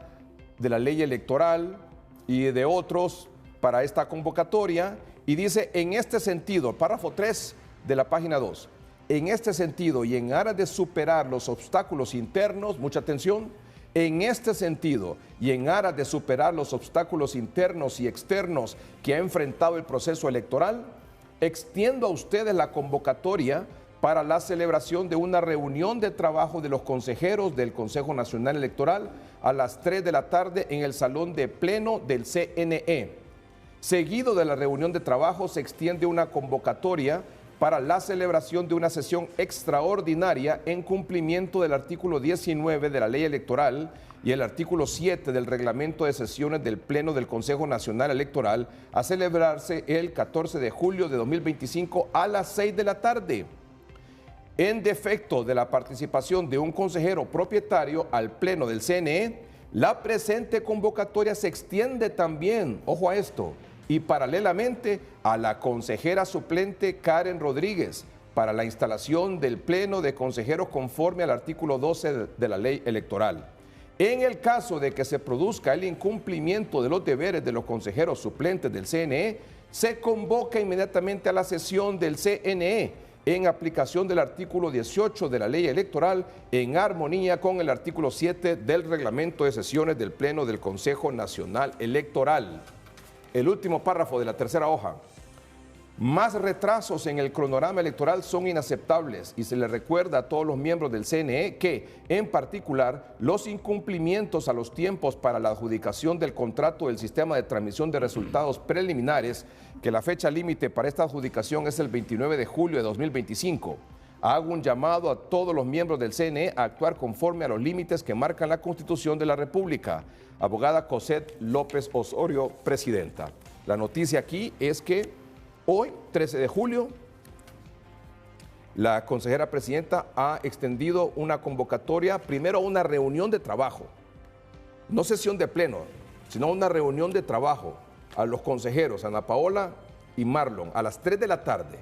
de la ley electoral y de otros para esta convocatoria, y dice: en este sentido, párrafo 3 de la página 2, en este sentido y en aras de superar los obstáculos internos, mucha atención, en este sentido y en aras de superar los obstáculos internos y externos que ha enfrentado el proceso electoral, extiendo a ustedes la convocatoria para la celebración de una reunión de trabajo de los consejeros del Consejo Nacional Electoral a las 3 de la tarde en el Salón de Pleno del CNE. Seguido de la reunión de trabajo se extiende una convocatoria para la celebración de una sesión extraordinaria en cumplimiento del artículo 19 de la Ley Electoral y el artículo 7 del Reglamento de Sesiones del Pleno del Consejo Nacional Electoral, a celebrarse el 14 de julio de 2025 a las 6 de la tarde. En defecto de la participación de un consejero propietario al Pleno del CNE, la presente convocatoria se extiende también, ojo a esto, y paralelamente a la consejera suplente Karen Rodríguez para la instalación del Pleno de consejeros conforme al artículo 12 de la Ley Electoral. En el caso de que se produzca el incumplimiento de los deberes de los consejeros suplentes del CNE, se convoca inmediatamente a la sesión del CNE en aplicación del artículo 18 de la Ley Electoral, en armonía con el artículo 7 del Reglamento de Sesiones del Pleno del Consejo Nacional Electoral. El último párrafo de la tercera hoja. Más retrasos en el cronograma electoral son inaceptables y se le recuerda a todos los miembros del CNE que, en particular, los incumplimientos a los tiempos para la adjudicación del contrato del sistema de transmisión de resultados preliminares, que la fecha límite para esta adjudicación es el 29 de julio de 2025. Hago un llamado a todos los miembros del CNE a actuar conforme a los límites que marcan la Constitución de la República. Abogada Cosette López Osorio, presidenta. La noticia aquí es que hoy, 13 de julio, la consejera presidenta ha extendido una convocatoria, primero una reunión de trabajo, no sesión de pleno, sino una reunión de trabajo a los consejeros Ana Paola y Marlon a las 3 de la tarde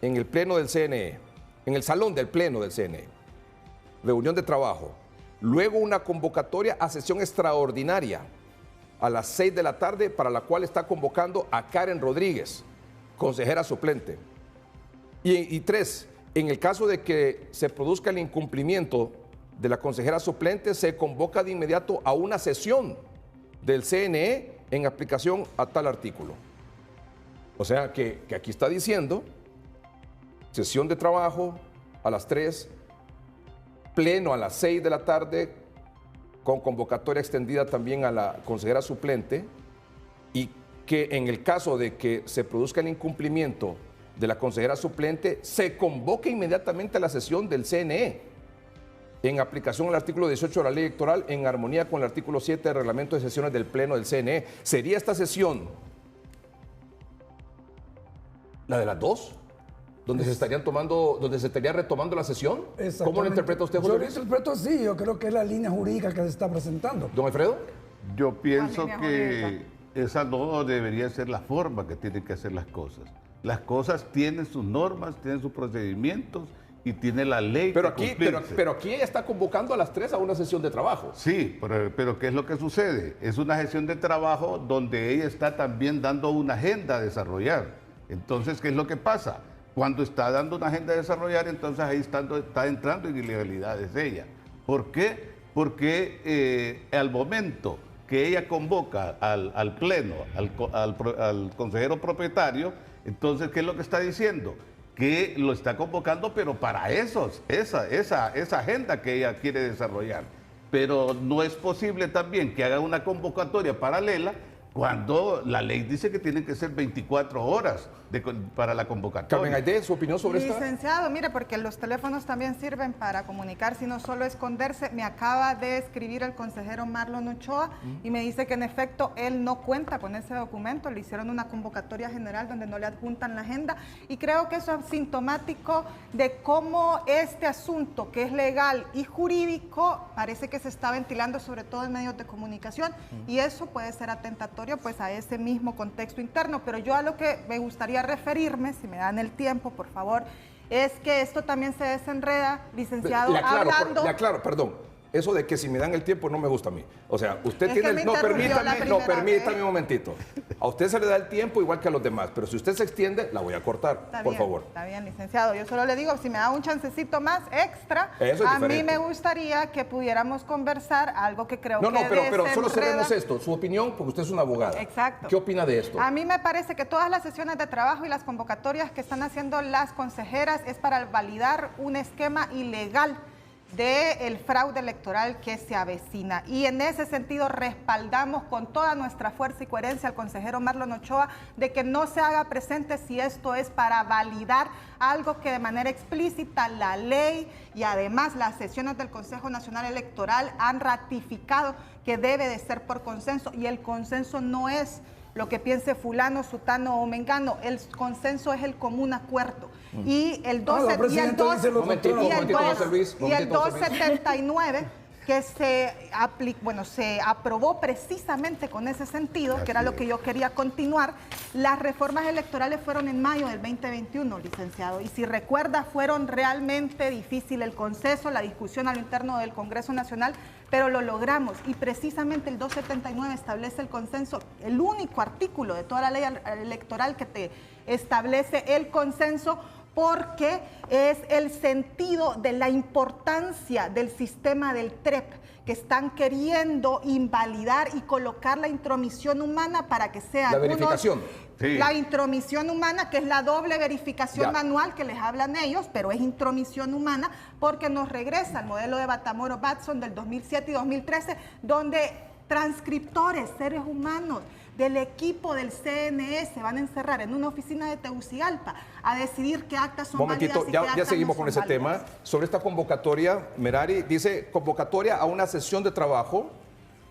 en el Pleno del CNE, en el Salón del Pleno del CNE. Reunión de trabajo. Luego una convocatoria a sesión extraordinaria a las 6 de la tarde, para la cual está convocando a Karen Rodríguez, consejera suplente. Y 3, en el caso de que se produzca el incumplimiento de la consejera suplente, se convoca de inmediato a una sesión del CNE en aplicación a tal artículo. O sea que aquí está diciendo sesión de trabajo a las 3, pleno a las 6 de la tarde, con convocatoria extendida también a la consejera suplente, y que en el caso de que se produzca el incumplimiento de la consejera suplente, se convoque inmediatamente a la sesión del CNE, en aplicación al artículo 18 de la Ley Electoral, en armonía con el artículo 7 del Reglamento de Sesiones del Pleno del CNE. ¿Sería esta sesión la de las 2? ¿Donde se estaría retomando la sesión? ¿Cómo lo interpreta usted, José Luis? Yo lo interpreto así, yo creo que es la línea jurídica que se está presentando. Don Alfredo. Yo pienso que esa no debería ser la forma que tienen que hacer las cosas. Las cosas tienen sus normas, tienen sus procedimientos y tiene la ley pero que aquí, cumplirse. pero aquí ella está convocando a las 3 a una sesión de trabajo. Sí, pero ¿qué es lo que sucede? Es una sesión de trabajo donde ella está también dando una agenda a desarrollar. Entonces, ¿qué es lo que pasa? Cuando está dando una agenda a desarrollar, entonces ahí está entrando en ilegalidades ella. ¿Por qué? Porque al momento que ella convoca al pleno, al consejero propietario, entonces, ¿qué es lo que está diciendo? Que lo está convocando, pero para esa agenda que ella quiere desarrollar. Pero no es posible también que haga una convocatoria paralela cuando la ley dice que tienen que ser 24 horas para la convocatoria. Carmen Aide, ¿su opinión sobre esto? Licenciado, mire, porque los teléfonos también sirven para comunicarse y no solo esconderse. Me acaba de escribir el consejero Marlon Ochoa y me dice que en efecto él no cuenta con ese documento. Le hicieron una convocatoria general donde no le adjuntan la agenda y creo que eso es sintomático de cómo este asunto, que es legal y jurídico, parece que se está ventilando sobre todo en medios de comunicación y eso puede ser atentatorio pues a ese mismo contexto interno. Pero yo a lo que me gustaría referirme, si me dan el tiempo, por favor, es que esto también se desenreda, licenciado, hablando... Le aclaro, perdón. Eso de que si me dan el tiempo no me gusta a mí. O sea, usted Es tiene... que me No, interrumpió permítame un momentito. A usted se le da el tiempo igual que a los demás, pero si usted se extiende, la voy a cortar, por favor. Está bien, licenciado. Yo solo le digo, si me da un chancecito más extra, Eso es a mí diferente. me gustaría que pudiéramos conversar algo que creo que pero solo desenreda. cerremos esto. Su opinión, porque usted es una abogada. Exacto. ¿Qué opina de esto? A mí me parece que todas las sesiones de trabajo y las convocatorias que están haciendo las consejeras es para validar un esquema ilegal del fraude electoral que se avecina. Y en ese sentido respaldamos con toda nuestra fuerza y coherencia al consejero Marlon Ochoa de que no se haga presente si esto es para validar algo que de manera explícita la ley y además las sesiones del Consejo Nacional Electoral han ratificado que debe de ser por consenso y el consenso no es lo que piense fulano, sutano o mengano, el consenso es el común acuerdo. Y el 279 que se aprobó precisamente con ese sentido, que era lo que yo quería continuar. Las reformas electorales fueron en mayo del 2021, licenciado, y si recuerda, fueron realmente difícil el consenso, la discusión a lo interno del Congreso Nacional, pero lo logramos, y precisamente el 279 establece el consenso, el único artículo de toda la ley electoral que te establece el consenso, porque es el sentido de la importancia del sistema del TREP, que están queriendo invalidar y colocar la intromisión humana para que sea... La verificación. Sí. La intromisión humana, que es la doble verificación manual que les hablan ellos, pero es intromisión humana porque nos regresa al modelo de Batamoro-Batson del 2007 y 2013, donde transcriptores, seres humanos, del equipo del CNE se van a encerrar en una oficina de Tegucigalpa a decidir qué actas son válidas y qué actas ya seguimos no con son ese válidas. tema. Sobre esta convocatoria, Merari dice convocatoria a una sesión de trabajo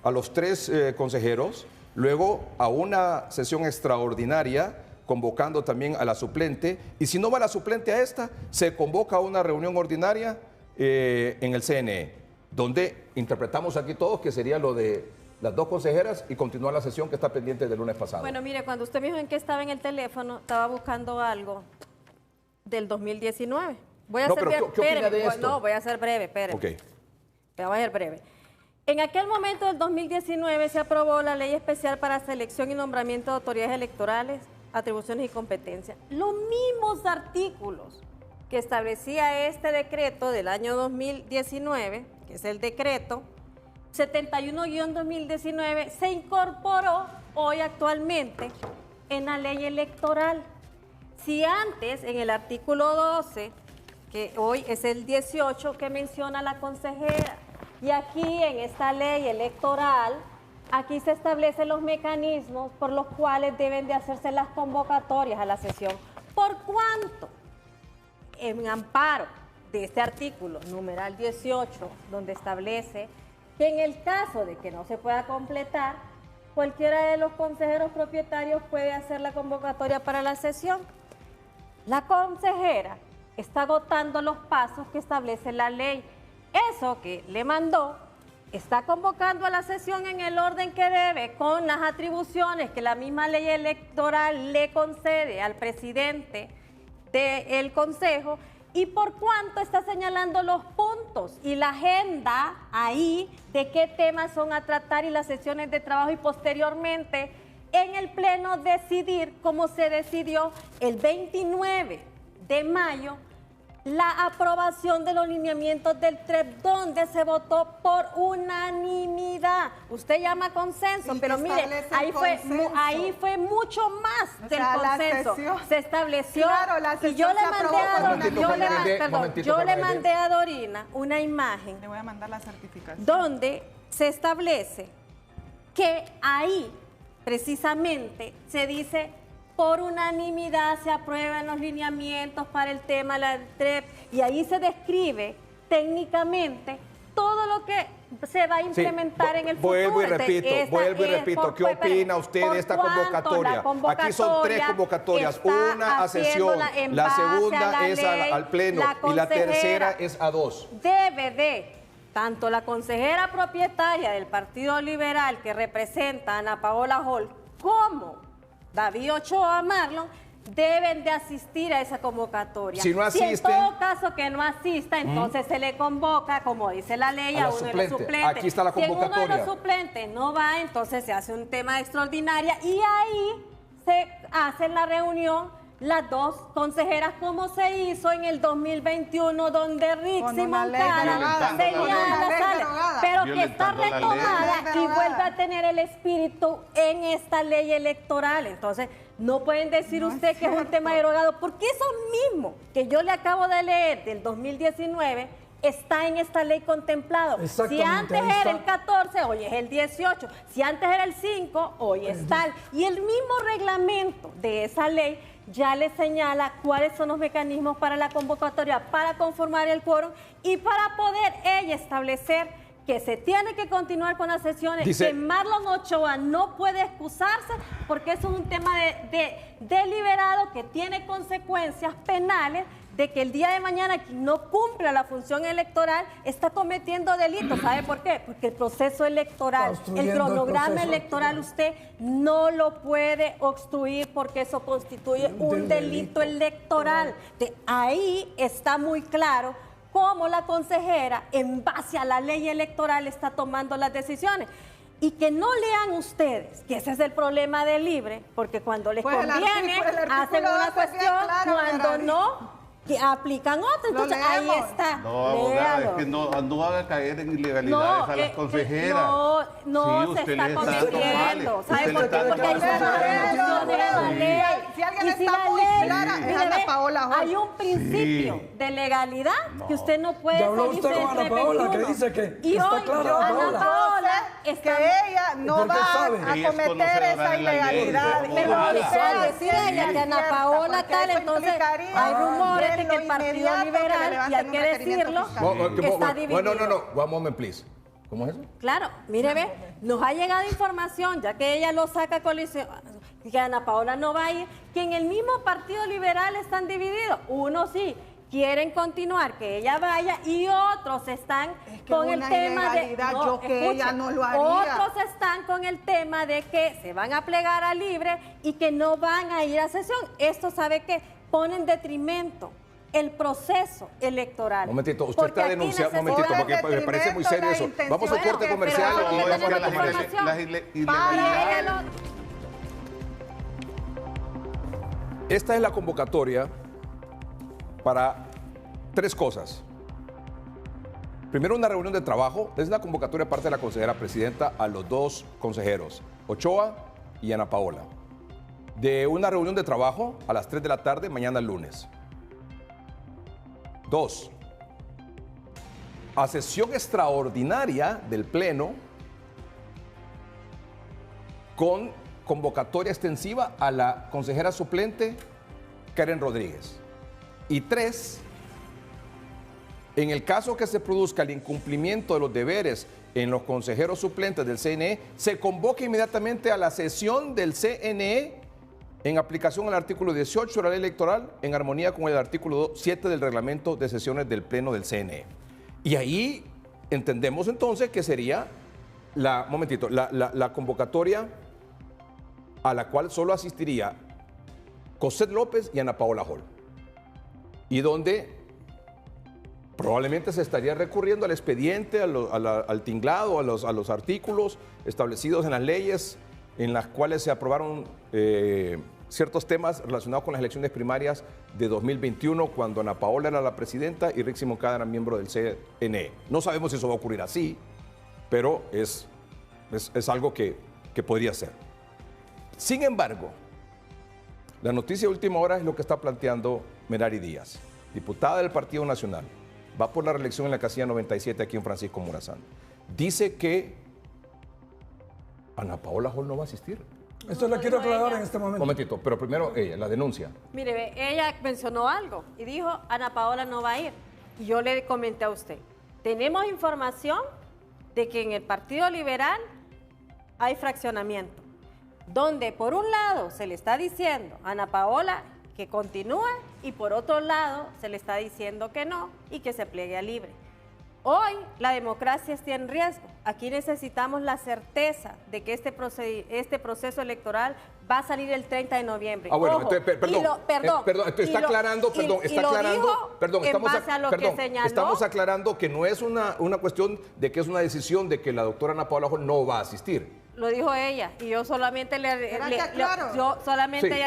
a los 3 consejeros, luego a una sesión extraordinaria convocando también a la suplente, y si no va la suplente a esta, se convoca a una reunión ordinaria en el CNE, donde interpretamos aquí todos que sería lo de las 2 consejeras y continuar la sesión que está pendiente del lunes pasado. Bueno, mire, cuando usted me dijo en qué estaba en el teléfono, estaba buscando algo del 2019. Voy a No, ser pero ¿qué opina de esto? No, voy a ser breve, espere. Ok. Voy a ser breve. En aquel momento del 2019 se aprobó la Ley Especial para Selección y Nombramiento de Autoridades Electorales, Atribuciones y Competencias. Los mismos artículos que establecía este decreto del año 2019, que es el decreto 71-2019, se incorporó hoy actualmente en la ley electoral. Si antes en el artículo 12, que hoy es el 18 que menciona la consejera, y aquí en esta ley electoral, aquí se establecen los mecanismos por los cuales deben de hacerse las convocatorias a la sesión. ¿Por cuánto? En amparo de este artículo, numeral 18, donde establece que en el caso de que no se pueda completar, cualquiera de los consejeros propietarios puede hacer la convocatoria para la sesión. La consejera está agotando los pasos que establece la ley. Eso que le mandó, está convocando a la sesión en el orden que debe, con las atribuciones que la misma ley electoral le concede al presidente del Consejo, y por cuánto está señalando los puntos y la agenda ahí de qué temas son a tratar y las sesiones de trabajo, y posteriormente en el Pleno decidir, como se decidió el 29 de mayo, la aprobación de los lineamientos del TREP, donde se votó por unanimidad. Usted llama consenso, pero mire, ahí fue mucho más del consenso. Se estableció, y yo le mandé a Dorina una imagen. Le voy a mandar la certificación. Donde se establece que ahí precisamente se dice por unanimidad se aprueban los lineamientos para el tema de la TREP y ahí se describe técnicamente todo lo que se va a implementar en el futuro. Vuelvo y repito, ¿qué opina usted de esta convocatoria? Aquí son 3 convocatorias, una a sesión, la segunda es al pleno y la tercera es a 2. Debe de, tanto la consejera propietaria del Partido Liberal que representa a Ana Paola Hall como David Ochoa Marlon, deben de asistir a esa convocatoria. Si no asisten, si en todo caso que no asista, entonces se le convoca, como dice la ley, a uno de los suplentes. Aquí está la convocatoria. Si uno de los suplentes no va, entonces se hace un tema extraordinaria y ahí se hace la reunión las 2 consejeras como se hizo en el 2021 donde Rixi Moncada señala, sale, pero que está retomada y vuelve a tener el espíritu en esta ley electoral. Entonces, no pueden decir usted que es un tema derogado, porque eso mismo que yo le acabo de leer del 2019 está en esta ley contemplado. Si antes era el 14, hoy es el 18. Si antes era el 5, hoy es tal. Y el mismo reglamento de esa ley ya le señala cuáles son los mecanismos para la convocatoria, para conformar el quórum y para poder ella establecer que se tiene que continuar con las sesiones, que Marlon Ochoa no puede excusarse porque eso es un tema de deliberado que tiene consecuencias penales, de que el día de mañana quien no cumpla la función electoral está cometiendo delitos. ¿Sabe por qué? Porque el proceso electoral, el cronograma electoral, usted no lo puede obstruir porque eso constituye un delito electoral. Ahí está muy claro cómo la consejera, en base a la ley electoral, está tomando las decisiones. Y que no lean ustedes, que ese es el problema del Libre, porque cuando les conviene, hacen una cuestión, cuando no, que aplican otra. Entonces ahí está. No, abogada, es que no haga caer en ilegalidades a las consejeras. No se está cometiendo. ¿Sabe por qué? Porque hay una ley. Si alguien está muy clara, es Ana Paola Hall. Hay un principio de legalidad que usted no puede salirse de Ana Paola, que dice que y está hoy clara, Ana Paola es que ella no va a cometer esa ilegalidad. Pero al decir ella que Ana Paola tal, entonces hay rumores de que el Partido Liberal, y hay que decirlo, está dividido. No. One moment, please. ¿Cómo es eso? Claro, mire, ve, nos ha llegado información, ya que ella lo saca a colisión, que Ana Paola no va a ir, que en el mismo Partido Liberal están divididos. Unos sí quieren continuar, que ella vaya, y otros están con el tema de... ella no lo haría. Otros están con el tema de que se van a plegar a Libre y que no van a ir a sesión. Esto, ¿sabe qué? Pone en detrimento el proceso electoral. Un momentito, usted está denunciando, un momentito, porque me parece muy serio eso. Vamos a un corte comercial y vamos a la información. Esta es la convocatoria para 3 cosas. Primero, una reunión de trabajo. Es la convocatoria parte de la consejera presidenta a los 2 consejeros, Ochoa y Ana Paola. De una reunión de trabajo a las 3 de la tarde, mañana lunes. 2, a sesión extraordinaria del Pleno con convocatoria extensiva a la consejera suplente Karen Rodríguez. Y 3, en el caso que se produzca el incumplimiento de los deberes en los consejeros suplentes del CNE, se convoca inmediatamente a la sesión del CNE en aplicación al artículo 18 de la ley electoral, en armonía con el artículo 7 del reglamento de sesiones del Pleno del CNE. Y ahí entendemos entonces que sería la convocatoria a la cual solo asistiría Cosette López y Ana Paola Hall. Y donde probablemente se estaría recurriendo al expediente, al tinglado, a los artículos establecidos en las leyes en las cuales se aprobaron ciertos temas relacionados con las elecciones primarias de 2021, cuando Ana Paola era la presidenta y Rixi Moncada era miembro del CNE. No sabemos si eso va a ocurrir así, pero es algo que podría ser. Sin embargo, la noticia de última hora es lo que está planteando Merari Díaz, diputada del Partido Nacional. Va por la reelección en la casilla 97 aquí en Francisco Morazán. Dice que Ana Paola Hall no va a asistir Esto lo quiero aclarar en este momento. Un momentito, pero primero ella, la denuncia. Mire, ve, ella mencionó algo y dijo, Ana Paola no va a ir. Y yo le comenté a usted, tenemos información de que en el Partido Liberal hay fraccionamiento, donde por un lado se le está diciendo a Ana Paola que continúe y por otro lado se le está diciendo que no y que se pliegue a libre. Hoy la democracia está en riesgo. Aquí necesitamos la certeza de que este proceso electoral va a salir el 30 de noviembre. Ah, bueno, Ojo, entonces, está aclarando, estamos aclarando que no es una cuestión de que es una decisión de que la doctora Ana Paola Hall no va a asistir. Lo dijo ella y yo solamente ella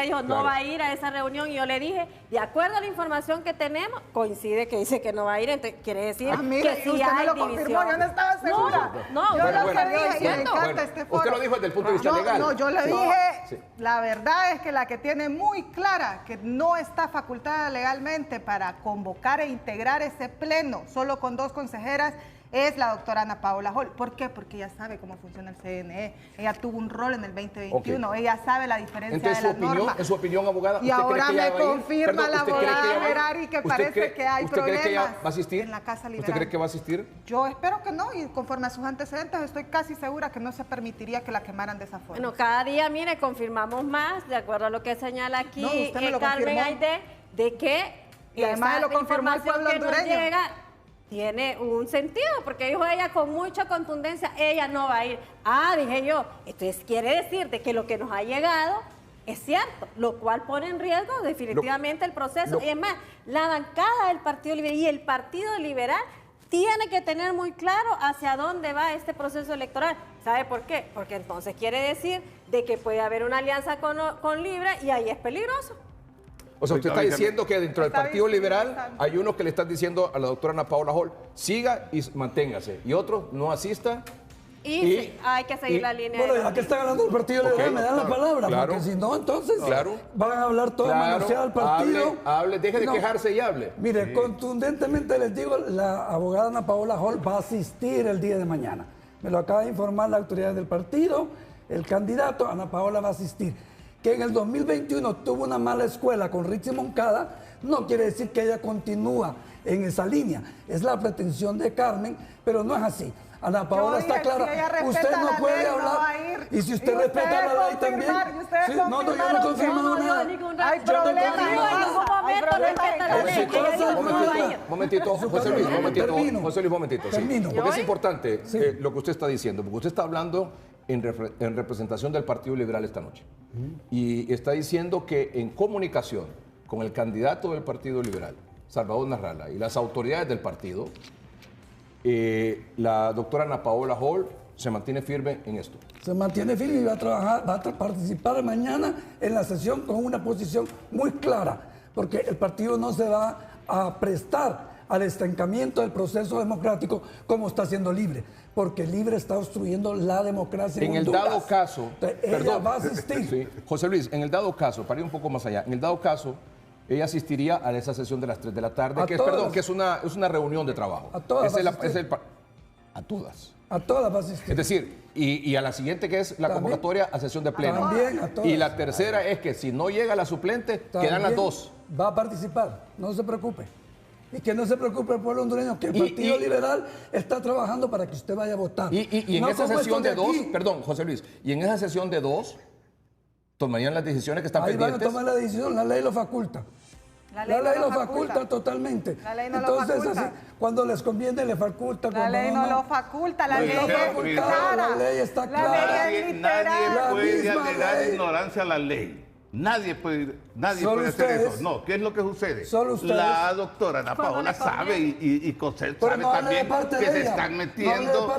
dijo no va a ir a esa reunión y yo le dije, de acuerdo a la información que tenemos, coincide que dice que no va a ir, entonces quiere decir que sí usted hay me lo división. confirmó, yo no estaba segura. No, yo lo que dije, y me encanta este foro. Usted lo dijo desde el punto de vista legal. No, yo le dije, la verdad es que la que tiene muy clara que no está facultada legalmente para convocar e integrar ese pleno, solo con 2 consejeras, es la doctora Ana Paola Hall. ¿Por qué? Porque ella sabe cómo funciona el CNE. Ella tuvo un rol en el 2021. Okay. Ella sabe la diferencia. Entonces, de las normas. En su opinión, abogada, y ahora me confirma la abogada Ferrari que parece que hay problemas. ¿Usted cree que ella va a asistir? En la Casa Liberal. ¿Usted cree que va a asistir? Yo espero que no, y conforme a sus antecedentes estoy casi segura que no se permitiría que la quemaran de esa forma. Bueno, cada día, mire, confirmamos más, de acuerdo a lo que señala aquí Carmen Aide, de que y además lo confirmó el pueblo hondureño. Tiene un sentido, porque dijo ella con mucha contundencia, ella no va a ir. Ah, dije yo, entonces quiere decir de que lo que nos ha llegado es cierto, lo cual pone en riesgo definitivamente el proceso. Y es más, la bancada del Partido Liberal y el Partido Liberal tiene que tener muy claro hacia dónde va este proceso electoral. ¿Sabe por qué? Porque entonces quiere decir de que puede haber una alianza con Libre y ahí es peligroso. O sea, usted está diciendo que dentro del Partido Liberal hay unos que le están diciendo a la doctora Ana Paola Hall, siga y manténgase, y otros no asista. Y hay que seguir la línea. Bueno, ya que está ganando el Partido Liberal, me dan la palabra, porque si no, entonces van a hablar todo manoseado al partido. Hable, deje de quejarse y hable. Mire, contundentemente les digo, la abogada Ana Paola Hall va a asistir el día de mañana. Me lo acaba de informar la autoridad del partido, el candidato, Ana Paola va a asistir. Que en el 2021 tuvo una mala escuela con Rixi Moncada, no quiere decir que ella continúa en esa línea. Es la pretensión de Carmen, pero no es así. Ana Paola está clara, si usted no puede hablar. No y si usted respeta la ley también. Sí, no, yo no he confirmado nada. Hay problemas. Momentito, José Luis, momentito. Termino. Porque es importante lo que usted está diciendo, porque usted está hablando en representación del Partido Liberal esta noche. Y está diciendo que en comunicación con el candidato del Partido Liberal, Salvador Narrala, y las autoridades del partido, la doctora Ana Paola Hall se mantiene firme en esto. Se mantiene firme y va a trabajar, va a participar mañana en la sesión con una posición muy clara, porque el partido no se va a prestar al estancamiento del proceso democrático como está haciendo Libre, porque Libre está obstruyendo la democracia en Honduras. El dado caso, ella va a asistir. Sí, José Luis, en el dado caso, para ir un poco más allá, en el dado caso, ella asistiría a esa sesión de las 3 de la tarde, que es una reunión de trabajo. A todas. A todas. A todas va a asistir. Es decir, y a la siguiente que es la convocatoria a sesión de pleno. También a todas. Y la tercera es que si no llega la suplente, quedan las 2. Va a participar, no se preocupe. Y que no se preocupe el pueblo hondureño, que el Partido Liberal está trabajando para que usted vaya a votar. Y en esa sesión de 2, perdón, José Luis, y en esa sesión de 2, tomarían las decisiones que están pendientes. Ahí van a tomar la decisión, la ley lo faculta. La ley lo faculta totalmente. La ley no Entonces, lo faculta. Así, cuando les conviene, le faculta. La ley no lo faculta, la ley es clara. La ley está clara. Nadie puede alegar ignorancia a la ley. Nadie puede hacer eso. No, ¿qué es lo que sucede? Solo ustedes. La doctora Ana Paola sabe y Cosette sabe también que se están metiendo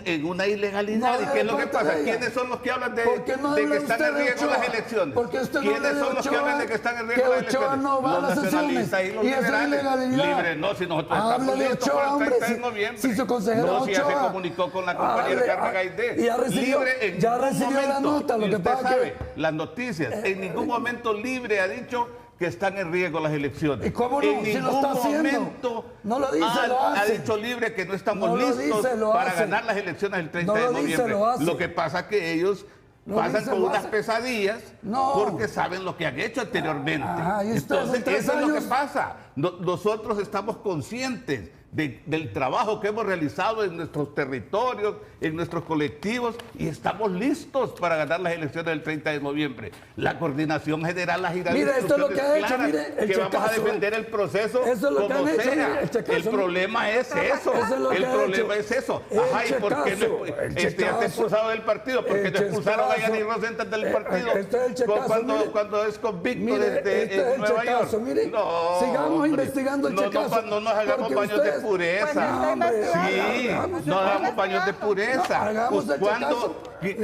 en una ilegalidad. ¿Y qué es lo que pasa? ¿Quiénes son los que hablan de que están en riesgo las elecciones? ¿Quiénes son los que hablan de que están en riesgo las elecciones? Los nacionalistas y los liberales. Libre, no, si nosotros estamos listos para el 30 de noviembre. Si su consejero no, si ya se comunicó con la compañera Carmen Aide. Libre, ya recibió la nota. Lo que pasa sabe, las noticias. En ningún momento Libre ha dicho que están en riesgo las elecciones. ¿Y cómo no? En ningún momento no lo dice, ha dicho Libre que no estamos listos para ganar las elecciones el 30 de noviembre. Lo que pasa es que ellos Lo pasan dicen, con lo unas hacen. pesadillas No. porque saben lo que han hecho anteriormente. Ajá, y ustedes Entonces, en 3 eso es lo que años- pasa. Nosotros estamos conscientes del trabajo que hemos realizado en nuestros territorios, en nuestros colectivos, y estamos listos para ganar las elecciones del 30 de noviembre. La coordinación general las irá Mire, esto es lo que ha hecho, claras, mire, el que vamos a checazo, defender el proceso eso es lo que como han hecho, sea. mire, el checazo, El problema es eso. Eso es lo El que ha problema hecho. es eso. El Ajá, ¿y por qué checazo, no el ya está checazo, expulsado del partido? Porque el no expulsaron a checazo, Yanni Rosenthal del partido este es el checazo, mire. cuando es convicto Mire, desde este es el Nueva checazo, York. mire. Sigamos hombre. investigando el checazo, No nos hagamos porque baños de ustedes- pureza. Pues está investigando. Sí, Hagamos- no hagamos baños de pureza. No, hagamos el checazo.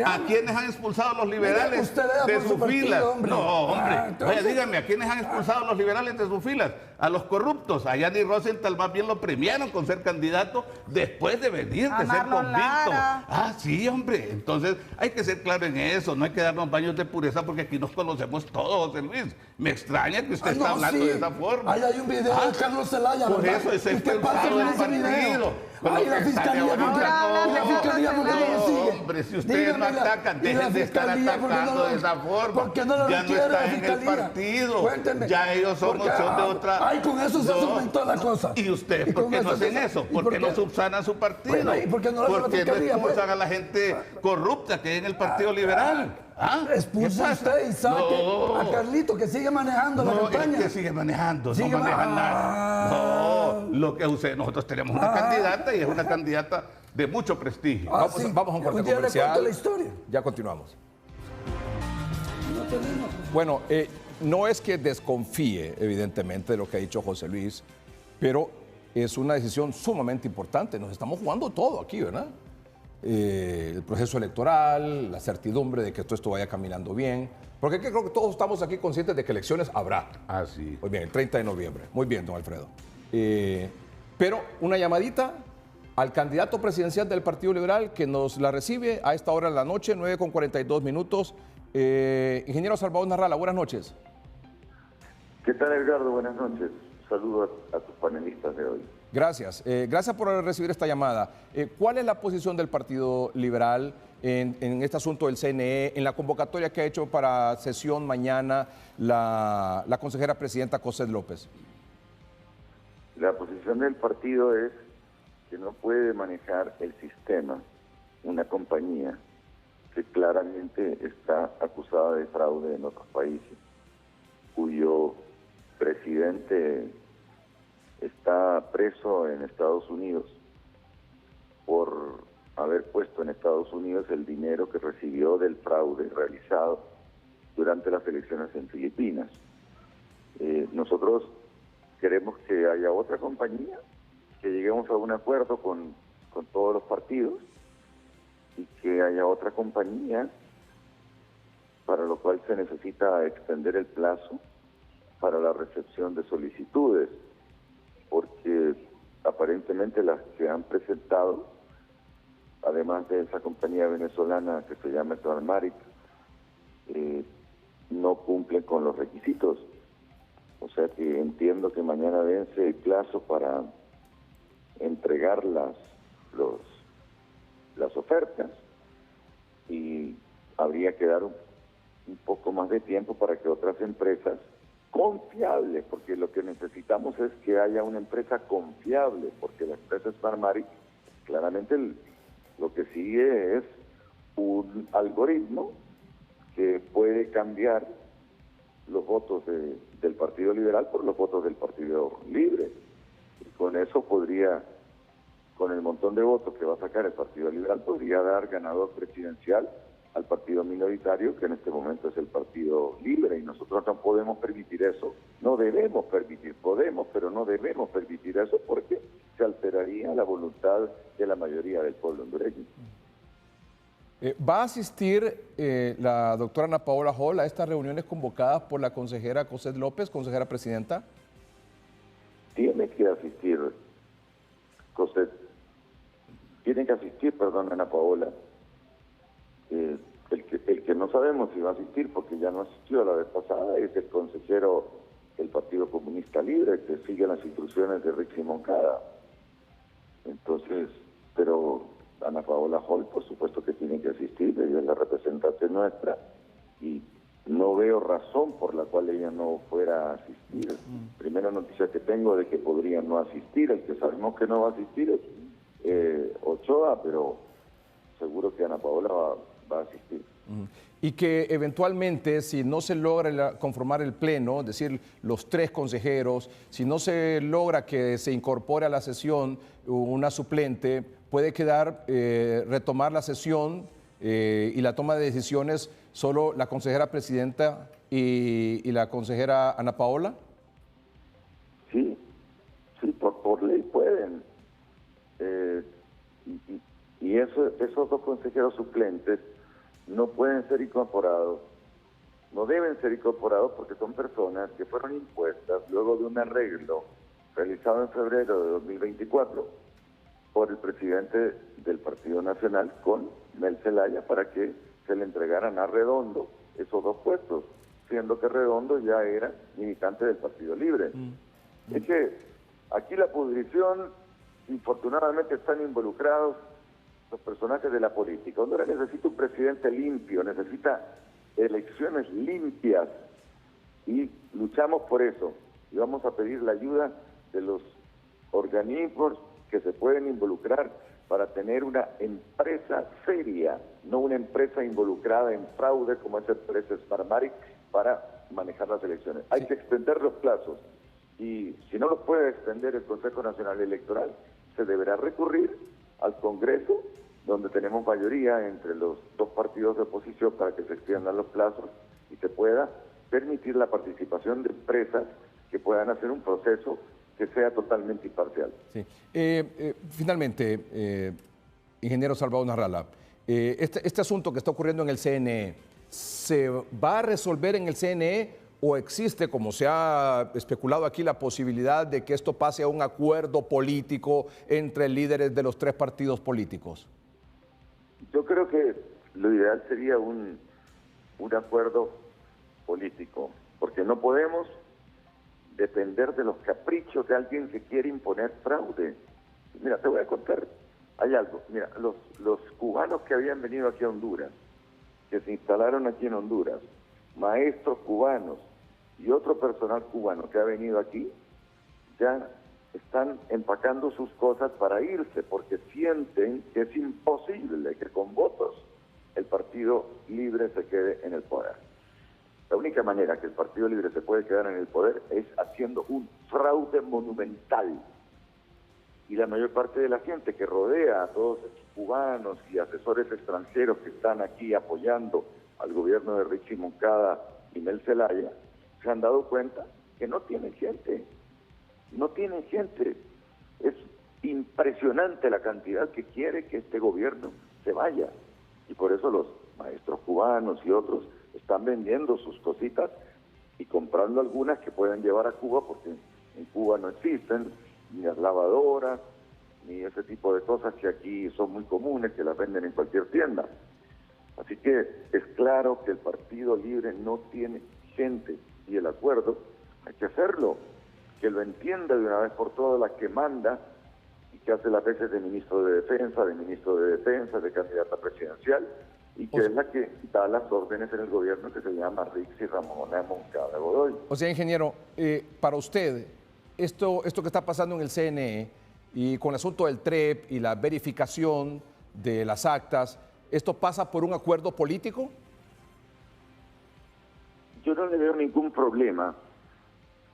¿A quiénes han expulsado los liberales Mire, usted vea de por su sus partido, filas? hombre. No, hombre. Entonces- Vaya, dígame, ¿a quiénes han expulsado los liberales de sus filas? A los corruptos. A Yanni Rosenthal más bien lo premiaron con ser candidato después de venir, A de ser Marlon convicto. Lara. Ah, sí, hombre. Entonces hay que ser claro en eso. No hay que darnos baños de pureza porque aquí nos conocemos todos, José Luis. Me extraña que usted Ah, está no, hablando sí. de esa forma. Ahí hay un video de Carlos Zelaya, Por ¿verdad? eso es ¿Y qué pasa expulsado con del ese video? partido. Con Ay, lo la que fiscalía, sale ¿por qué? ahorita, ¿Y la fiscalía por qué no lo sigue? Hombre, si ustedes no Dígame, atacan, ¿y la dejen de estar fiscalía por qué no atacando lo- de esa forma. ¿Por qué no lo Ya no requiere la están en el fiscalía? partido. Cuénteme. Ya ellos son ¿Por qué? opción de otra. Ay, con eso se aumentó la cosa. ¿Y ustedes por con qué no eso se- hacen eso? ¿y ¿Por por qué qué? no subsanan su partido? Bueno, ¿y por qué no lo hace la ¿Por qué no fiscalía, pues? expulsan a la gente corrupta que hay en el Partido Liberal? ¿Ah? Expulse ¿Qué pasa? usted y saque No. a Carlito que sigue manejando la No, campaña. es que sigue manejando, Sigue no maneja ma- nada. No, lo que usted, nosotros tenemos una candidata y es una candidata de mucho prestigio. Ah, Vamos, sí. vamos a un corte Un día le comercial. cuento la historia. Ya continuamos. No tenemos. Bueno, no es que desconfíe, evidentemente, de lo que ha dicho José Luis, pero es una decisión sumamente importante. Nos estamos jugando todo aquí, ¿verdad? El proceso electoral, la certidumbre de que todo esto vaya caminando bien. Porque creo que todos estamos aquí conscientes de que elecciones habrá. Ah, sí. Muy bien, el 30 de noviembre. Muy bien, don Alfredo. Pero una llamadita al candidato presidencial del Partido Liberal que nos la recibe a esta hora de la noche, 9:42. Ingeniero Salvador Narrala, buenas noches. ¿Qué tal, Edgardo? Buenas noches. Saludo a tus panelistas de hoy. Gracias. Gracias por recibir esta llamada. ¿Cuál es la posición del Partido Liberal en este asunto del CNE, en la convocatoria que ha hecho para sesión mañana la consejera presidenta Cosette López? La posición del partido es que no puede manejar el sistema una compañía que claramente está acusada de fraude en otros países, cuyo presidente está preso en Estados Unidos por haber puesto en Estados Unidos el dinero que recibió del fraude realizado durante las elecciones en Filipinas. Nosotros queremos que haya otra compañía, que lleguemos a un acuerdo con todos los partidos y que haya otra compañía, para lo cual se necesita extender el plazo para la recepción de solicitudes, porque aparentemente las que han presentado, además de esa compañía venezolana que se llama Farmaric, no cumplen con los requisitos. O sea que entiendo que mañana vence el plazo para entregar las ofertas y habría que dar un poco más de tiempo para que otras empresas confiables, porque lo que necesitamos es que haya una empresa confiable, porque la empresa Farmaric claramente lo que sigue es un algoritmo que puede cambiar los votos del Partido Liberal por los votos del Partido Libre. Y con eso podría, con el montón de votos que va a sacar el Partido Liberal, podría dar ganador presidencial al partido minoritario, que en este momento es el Partido Libre, y nosotros no podemos permitir eso. No debemos permitir, podemos, pero no debemos permitir eso porque se alteraría la voluntad de la mayoría del pueblo hondureño. ¿Va a asistir la doctora Ana Paola Hall a estas reuniones convocadas por la consejera Cosette López, consejera presidenta? Tiene que asistir, Cosette. Tiene que asistir, perdón, Ana Paola. El que no sabemos si va a asistir, porque ya no asistió la vez pasada, es el consejero del Partido Comunista Libre, que sigue las instrucciones de Rick Moncada. Entonces, pero Ana Paola Hall, por supuesto que tiene que asistir, ella es la representante nuestra y no veo razón por la cual ella no fuera a asistir. Primera noticia que tengo de que podría no asistir. El que sabemos que no va a asistir es Ochoa, pero seguro que Ana Paola va a asistir. Y que eventualmente, si no se logra conformar el pleno, es decir, los 3 consejeros, si no se logra que se incorpore a la sesión una suplente, puede quedar, retomar la sesión y la toma de decisiones solo la consejera presidenta y la consejera Ana Paola. Sí, por ley pueden. Y esos 2 consejeros suplentes no pueden ser incorporados, no deben ser incorporados porque son personas que fueron impuestas luego de un arreglo realizado en febrero de 2024 por el presidente del Partido Nacional con Mel Zelaya para que se le entregaran a Redondo esos 2 puestos, siendo que Redondo ya era militante del Partido Libre. Es que aquí la pudrición, infortunadamente, están involucrados los personajes de la política. Honduras necesita un presidente limpio, necesita elecciones limpias y luchamos por eso. Y vamos a pedir la ayuda de los organismos que se pueden involucrar para tener una empresa seria, no una empresa involucrada en fraude como esa empresa Smartmatic para manejar las elecciones. Hay que extender los plazos y si no los puede extender el Consejo Nacional Electoral, se deberá recurrir al Congreso, donde tenemos mayoría entre los 2 partidos de oposición para que se extiendan los plazos y se pueda permitir la participación de empresas que puedan hacer un proceso que sea totalmente imparcial. Sí. Finalmente, ingeniero Salvador Narrala, este asunto que está ocurriendo en el CNE, ¿se va a resolver en el CNE o existe, como se ha especulado aquí, la posibilidad de que esto pase a un acuerdo político entre líderes de los 3 partidos políticos? Yo creo que lo ideal sería un acuerdo político, porque no podemos depender de los caprichos de alguien que quiere imponer fraude. Mira, te voy a contar, hay algo. Mira, los cubanos que habían venido aquí a Honduras, que se instalaron aquí en Honduras, maestros cubanos y otro personal cubano que ha venido aquí, ya están empacando sus cosas para irse porque sienten que es imposible que con votos el Partido Libre se quede en el poder. La única manera que el Partido Libre se puede quedar en el poder es haciendo un fraude monumental. Y la mayor parte de la gente que rodea a todos estos cubanos y asesores extranjeros que están aquí apoyando al gobierno de Richie Moncada y Mel Zelaya, se han dado cuenta que no tienen gente. No tienen gente. Es impresionante la cantidad que quiere que este gobierno se vaya. Y por eso los maestros cubanos y otros están vendiendo sus cositas y comprando algunas que pueden llevar a Cuba, porque en Cuba no existen ni las lavadoras, ni ese tipo de cosas que aquí son muy comunes, que las venden en cualquier tienda. Así que es claro que el Partido Libre no tiene gente y el acuerdo hay que hacerlo, que lo entienda de una vez por todas la que manda y que hace las veces de ministro de Defensa, de candidata presidencial, y que es la que da las órdenes en el gobierno, que se llama Rixi Ramona Moncada Godoy. O sea, ingeniero, para usted, esto que está pasando en el CNE y con el asunto del TREP y la verificación de las actas, ¿esto pasa por un acuerdo político? Yo no le veo ningún problema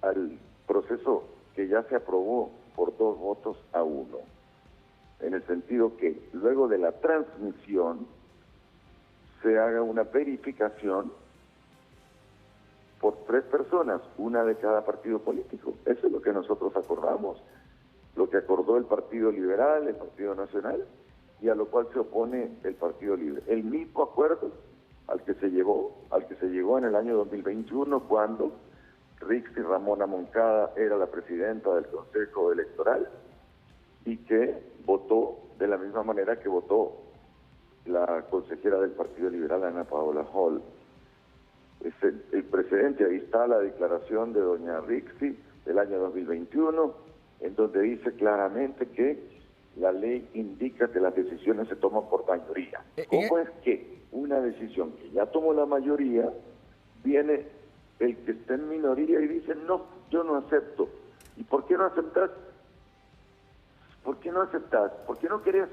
al proceso que ya se aprobó por 2 votos a 1, en el sentido que luego de la transmisión se haga una verificación por 3 personas, una de cada partido político. Eso es lo que nosotros acordamos, lo que acordó el Partido Liberal, el Partido Nacional, y a lo cual se opone el Partido Libre. El mismo acuerdo al que se llegó en el año 2021, cuando Rixi Ramona Moncada era la presidenta del Consejo Electoral y que votó de la misma manera que votó la consejera del Partido Liberal, Ana Paola Hall. Es el precedente, ahí está la declaración de doña Rixi del año 2021, en donde dice claramente que la ley indica que las decisiones se toman por mayoría. ¿Cómo es que una decisión que ya tomó la mayoría, viene el que está en minoría y dice, no, yo no acepto? ¿Y por qué no aceptas? ¿Por qué no aceptas? ¿Por qué no quieres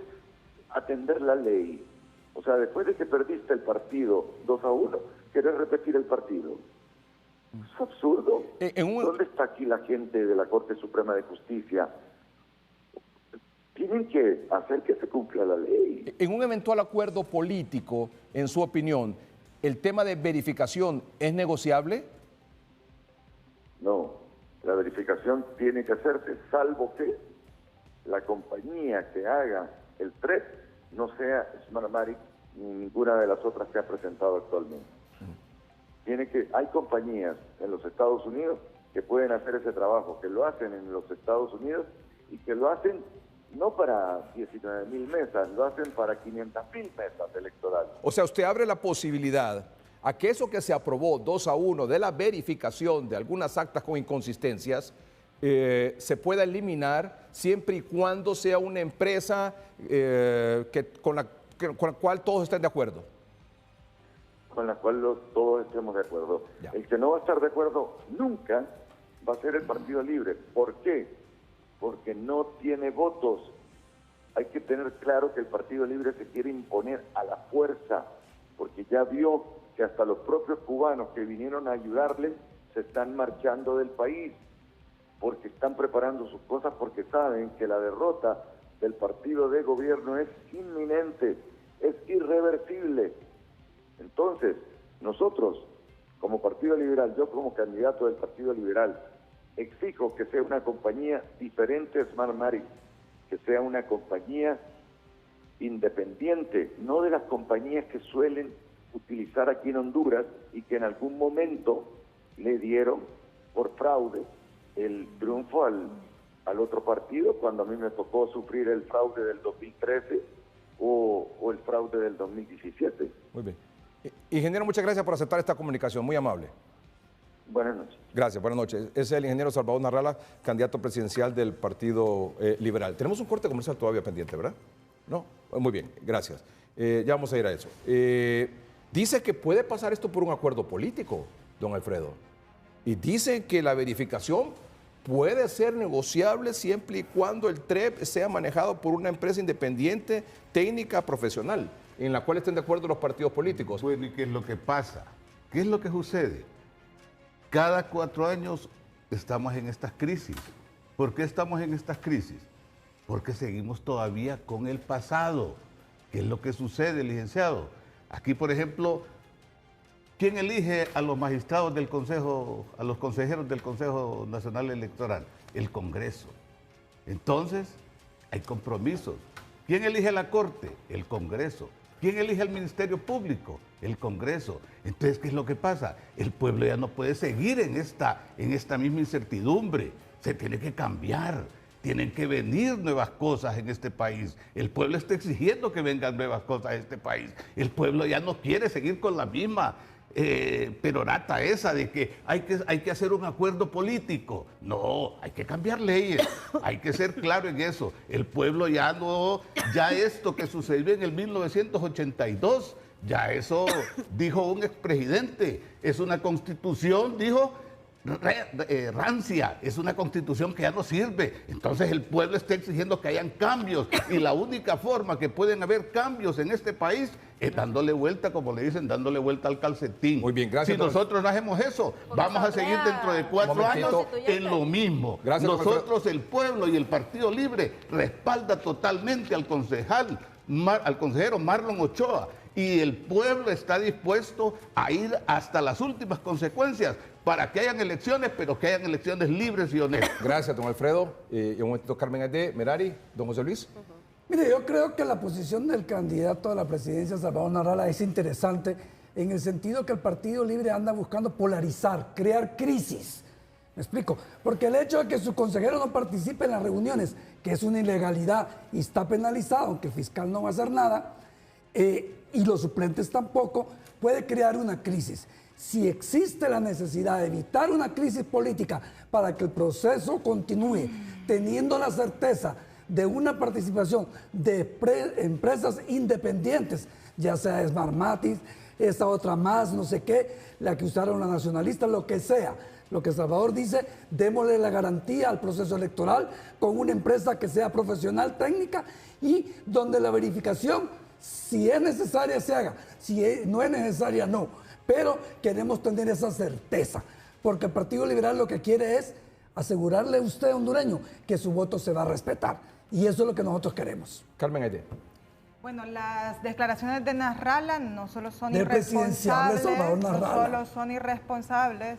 atender la ley? O sea, después de que perdiste el partido 2-1, ¿querés repetir el partido? Es absurdo. ¿Dónde está aquí la gente de la Corte Suprema de Justicia? Tienen que hacer que se cumpla la ley. En un eventual acuerdo político, en su opinión, ¿el tema de verificación es negociable? No, la verificación tiene que hacerse, salvo que la compañía que haga el TREP no sea Smartmatic ni ninguna de las otras que ha presentado actualmente. Hay compañías en los Estados Unidos que pueden hacer ese trabajo, que lo hacen en los Estados Unidos y que lo hacen no para 19.000 mesas, lo hacen para 500.000 mesas electorales. O sea, usted abre la posibilidad a que eso que se aprobó 2-1 de la verificación de algunas actas con inconsistencias se pueda eliminar siempre y cuando sea una empresa con la cual todos estén de acuerdo. Con la cual todos estemos de acuerdo. Ya. El que no va a estar de acuerdo nunca va a ser el Partido Libre. ¿Por qué? Porque no tiene votos. Hay que tener claro que el Partido Libre se quiere imponer a la fuerza, porque ya vio que hasta los propios cubanos que vinieron a ayudarle se están marchando del país, porque están preparando sus cosas, porque saben que la derrota del partido de gobierno es inminente, es irreversible. Entonces, nosotros, como Partido Liberal, yo como candidato del Partido Liberal, exijo que sea una compañía diferente a Smartmatic, que sea una compañía independiente, no de las compañías que suelen utilizar aquí en Honduras y que en algún momento le dieron por fraude el triunfo al otro partido, cuando a mí me tocó sufrir el fraude del 2013 o el fraude del 2017. Muy bien. Ingeniero, muchas gracias por aceptar esta comunicación, muy amable. Buenas noches. Gracias, buenas noches. Es el ingeniero Salvador Narrala, candidato presidencial del Partido Liberal. Tenemos un corte comercial todavía pendiente, ¿verdad? No, muy bien, gracias. Ya vamos a ir a eso. Dice que puede pasar esto por un acuerdo político, don Alfredo. Y dice que la verificación puede ser negociable siempre y cuando el TREP sea manejado por una empresa independiente, técnica, profesional, en la cual estén de acuerdo los partidos políticos. Bueno, ¿y qué es lo que pasa? ¿Qué es lo que sucede? Cada 4 años estamos en estas crisis. ¿Por qué estamos en estas crisis? Porque seguimos todavía con el pasado. ¿Qué es lo que sucede, licenciado? Aquí, por ejemplo, ¿quién elige a los magistrados del Consejo, a los consejeros del Consejo Nacional Electoral? El Congreso. Entonces, hay compromisos. ¿Quién elige a la Corte? El Congreso. ¿Quién elige al Ministerio Público? El Congreso. Entonces, ¿qué es lo que pasa? El pueblo ya no puede seguir en esta misma incertidumbre. Se tiene que cambiar. Tienen que venir nuevas cosas en este país. El pueblo está exigiendo que vengan nuevas cosas a este país. El pueblo ya no quiere seguir con la misma perorata esa de que hay que hacer un acuerdo político. No, hay que cambiar leyes, hay que ser claro en eso. El pueblo ya esto que sucedió en el 1982, ya eso dijo un expresidente, es una constitución, dijo, rancia, es una constitución que ya no sirve. Entonces el pueblo está exigiendo que hayan cambios y la única forma que pueden haber cambios en este país es dándole vuelta, como le dicen, dándole vuelta al calcetín. Muy bien, gracias. Si nosotros no hacemos eso, vamos a seguir dentro de 4 años en lo mismo. Gracias, nosotros, el pueblo y el Partido Libre, respalda totalmente al consejero Marlon Ochoa, y el pueblo está dispuesto a ir hasta las últimas consecuencias para que hayan elecciones, pero que hayan elecciones libres y honestas. Gracias, don Alfredo. Y un momentito, Carmen Aide, Merari, don José Luis. Mire, yo creo que la posición del candidato a la presidencia, Salvador Narrala, es interesante en el sentido que el Partido Libre anda buscando polarizar, crear crisis. ¿Me explico? Porque el hecho de que su consejero no participe en las reuniones, que es una ilegalidad y está penalizado, aunque el fiscal no va a hacer nada, y los suplentes tampoco, puede crear una crisis. Si existe la necesidad de evitar una crisis política para que el proceso continúe, teniendo la certeza de una participación de empresas independientes, ya sea Smartmatic, esa otra más, no sé qué, la que usaron la nacionalista, lo que sea. Lo que Salvador dice, démosle la garantía al proceso electoral con una empresa que sea profesional, técnica, y donde la verificación, si es necesaria, se haga. Si no es necesaria, no. Pero queremos tener esa certeza, porque el Partido Liberal lo que quiere es asegurarle a usted, hondureño, que su voto se va a respetar. Y eso es lo que nosotros queremos. Carmen Aide. Bueno, las declaraciones de Nasralla no solo son Del presidenciable irresponsables, Salvador no Nasralla. solo son irresponsables.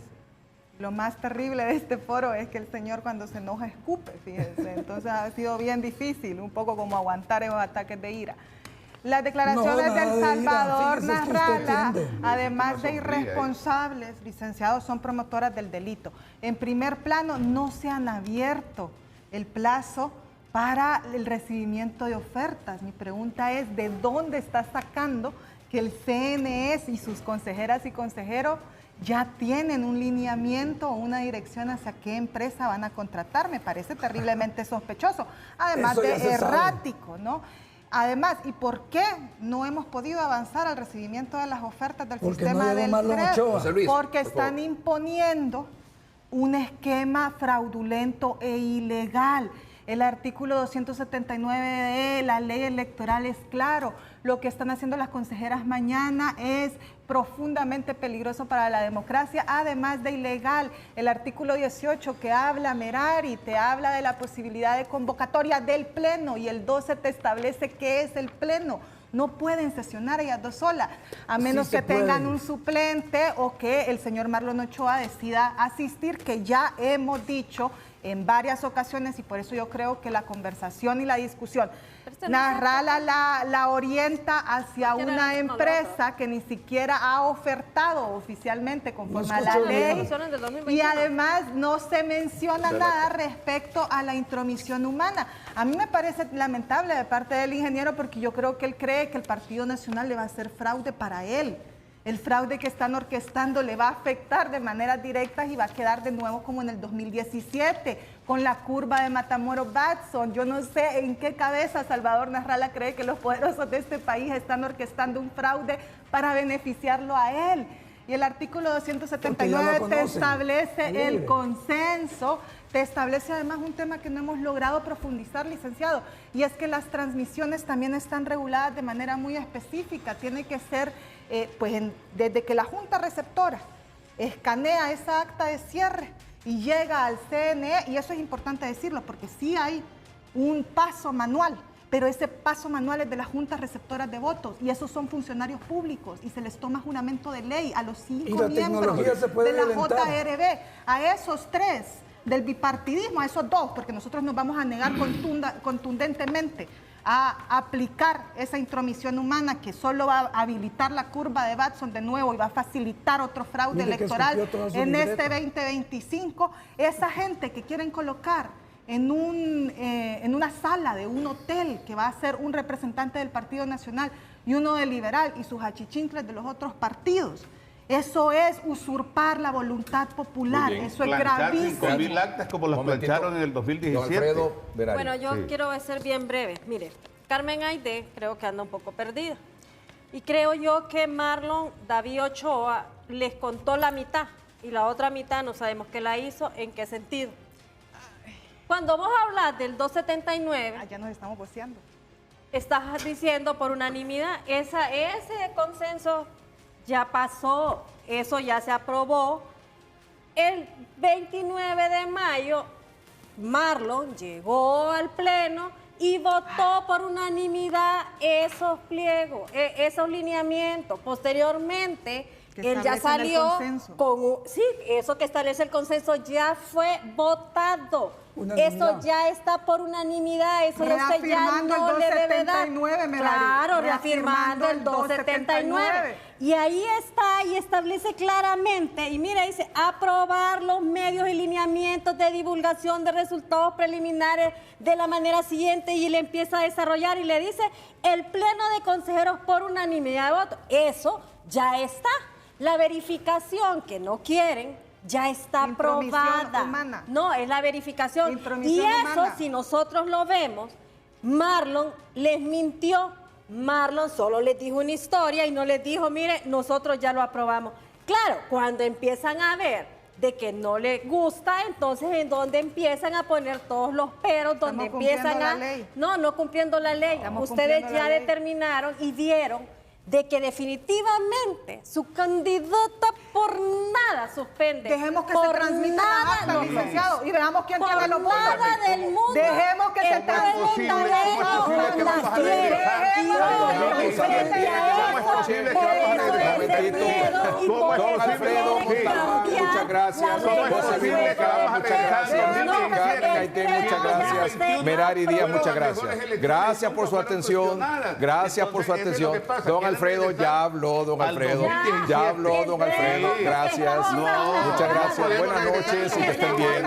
Lo más terrible de este foro es que el señor cuando se enoja escupe, fíjense. Entonces ha sido bien difícil, un poco como aguantar esos ataques de ira. Las declaraciones del Salvador Nasralla, además de irresponsables, licenciados, son promotoras del delito. En primer plano, no se han abierto el plazo para el recibimiento de ofertas. Mi pregunta es, ¿de dónde está sacando que el CNE y sus consejeras y consejeros ya tienen un lineamiento o una dirección hacia qué empresa van a contratar? Me parece terriblemente sospechoso, además de errático, ¿no? Además, ¿y por qué no hemos podido avanzar al recibimiento de las ofertas del sistema del CREO? Porque están imponiendo un esquema fraudulento e ilegal. El artículo 279 de la ley electoral es claro. Lo que están haciendo las consejeras mañana es profundamente peligroso para la democracia, además de ilegal. El artículo 18 que habla, Merari, te habla de la posibilidad de convocatoria del Pleno, y el 12 te establece qué es el Pleno. No pueden sesionar ellas dos solas, a menos que tengan un suplente o que el señor Marlon Ochoa decida asistir, que ya hemos dicho en varias ocasiones, y por eso yo creo que la conversación y la discusión Nasralla la orienta hacia una empresa que ni siquiera ha ofertado oficialmente conforme a la ley, y además no se menciona nada respecto a la intromisión humana. A mí me parece lamentable de parte del ingeniero, porque yo creo que él cree que el Partido Nacional le va a hacer fraude para él. El fraude que están orquestando le va a afectar de manera directa y va a quedar de nuevo como en el 2017, con la curva de Matamoros-Batson. Yo no sé en qué cabeza Salvador Nasralla cree que los poderosos de este país están orquestando un fraude para beneficiarlo a él. Y el artículo 279 te establece el consenso, te establece además un tema que no hemos logrado profundizar, licenciado, y es que las transmisiones también están reguladas de manera muy específica. Tiene que ser, desde que la Junta Receptora escanea esa acta de cierre y llega al CNE, y eso es importante decirlo, porque sí hay un paso manual, pero ese paso manual es de las juntas receptoras de votos, y esos son funcionarios públicos, y se les toma juramento de ley a los 5 miembros de la JRB, a esos 3 del bipartidismo, a esos 2, porque nosotros nos vamos a negar contundentemente a aplicar esa intromisión humana que solo va a habilitar la curva de Batson de nuevo y va a facilitar otro fraude electoral en este 2025. Esa gente que quieren colocar en una sala de un hotel que va a ser un representante del Partido Nacional y uno del Liberal y sus achichincles de los otros partidos. Eso es usurpar la voluntad popular, eso es gravísimo. 5.000 actas como los plancharon en el 2017. Bueno, yo quiero ser bien breve. Mire, Carmen Aide creo que anda un poco perdida. Y creo yo que Marlon David Ochoa les contó la mitad y la otra mitad no sabemos qué la hizo, en qué sentido. Cuando vos hablas del 279... ya nos estamos voceando. Estás diciendo por unanimidad, ese consenso ya pasó, eso ya se aprobó. El 29 de mayo, Marlon llegó al Pleno y votó por unanimidad esos pliegos, esos lineamientos. Posteriormente, él ya salió con... Sí, eso que establece el consenso ya fue votado. Eso ya está por unanimidad, eso usted ya no le debe dar. Claro, reafirmando el 279. Y ahí está, y establece claramente, y mira, dice, aprobar los medios y lineamientos de divulgación de resultados preliminares de la manera siguiente, y le empieza a desarrollar y le dice, el Pleno de Consejeros por unanimidad de voto. Eso ya está. La verificación que no quieren ya está Intromisión aprobada. humana. No, es la verificación. Intromisión Y eso, humana. si nosotros lo vemos, Marlon les mintió. Marlon solo les dijo una historia y no les dijo, mire, nosotros ya lo aprobamos. Claro, cuando empiezan a ver de que no les gusta, entonces en donde empiezan a poner todos los peros, donde Estamos empiezan cumpliendo a... la ley. No cumpliendo la ley. Estamos Ustedes cumpliendo ya la ley. determinaron y vieron de que definitivamente su candidata por nada suspende. Dejemos que se por transmita nada la acta, no licenciado, y veamos quién por tiene los votos. nada del mundo. Dejemos que se El pueblo posible- cómo es posible que la vamos a quiere. regresar? Y hoy, frente a ¿Cómo es eso, posible que por vamos a eso regresar? ese miedo y ¿Cómo por es eso posible? quieren Montalbán, cambiar muchas gracias. la ¿Cómo es regla posible del que vamos a juego? regresar? Carmen Aide, muchas gracias. Merari Díaz, muchas gracias. Gracias por su atención. Gracias por su atención. Don Alfredo ya habló, don Alfredo. Ya habló, don Alfredo. Gracias. Muchas gracias. Buenas noches y que estén bien.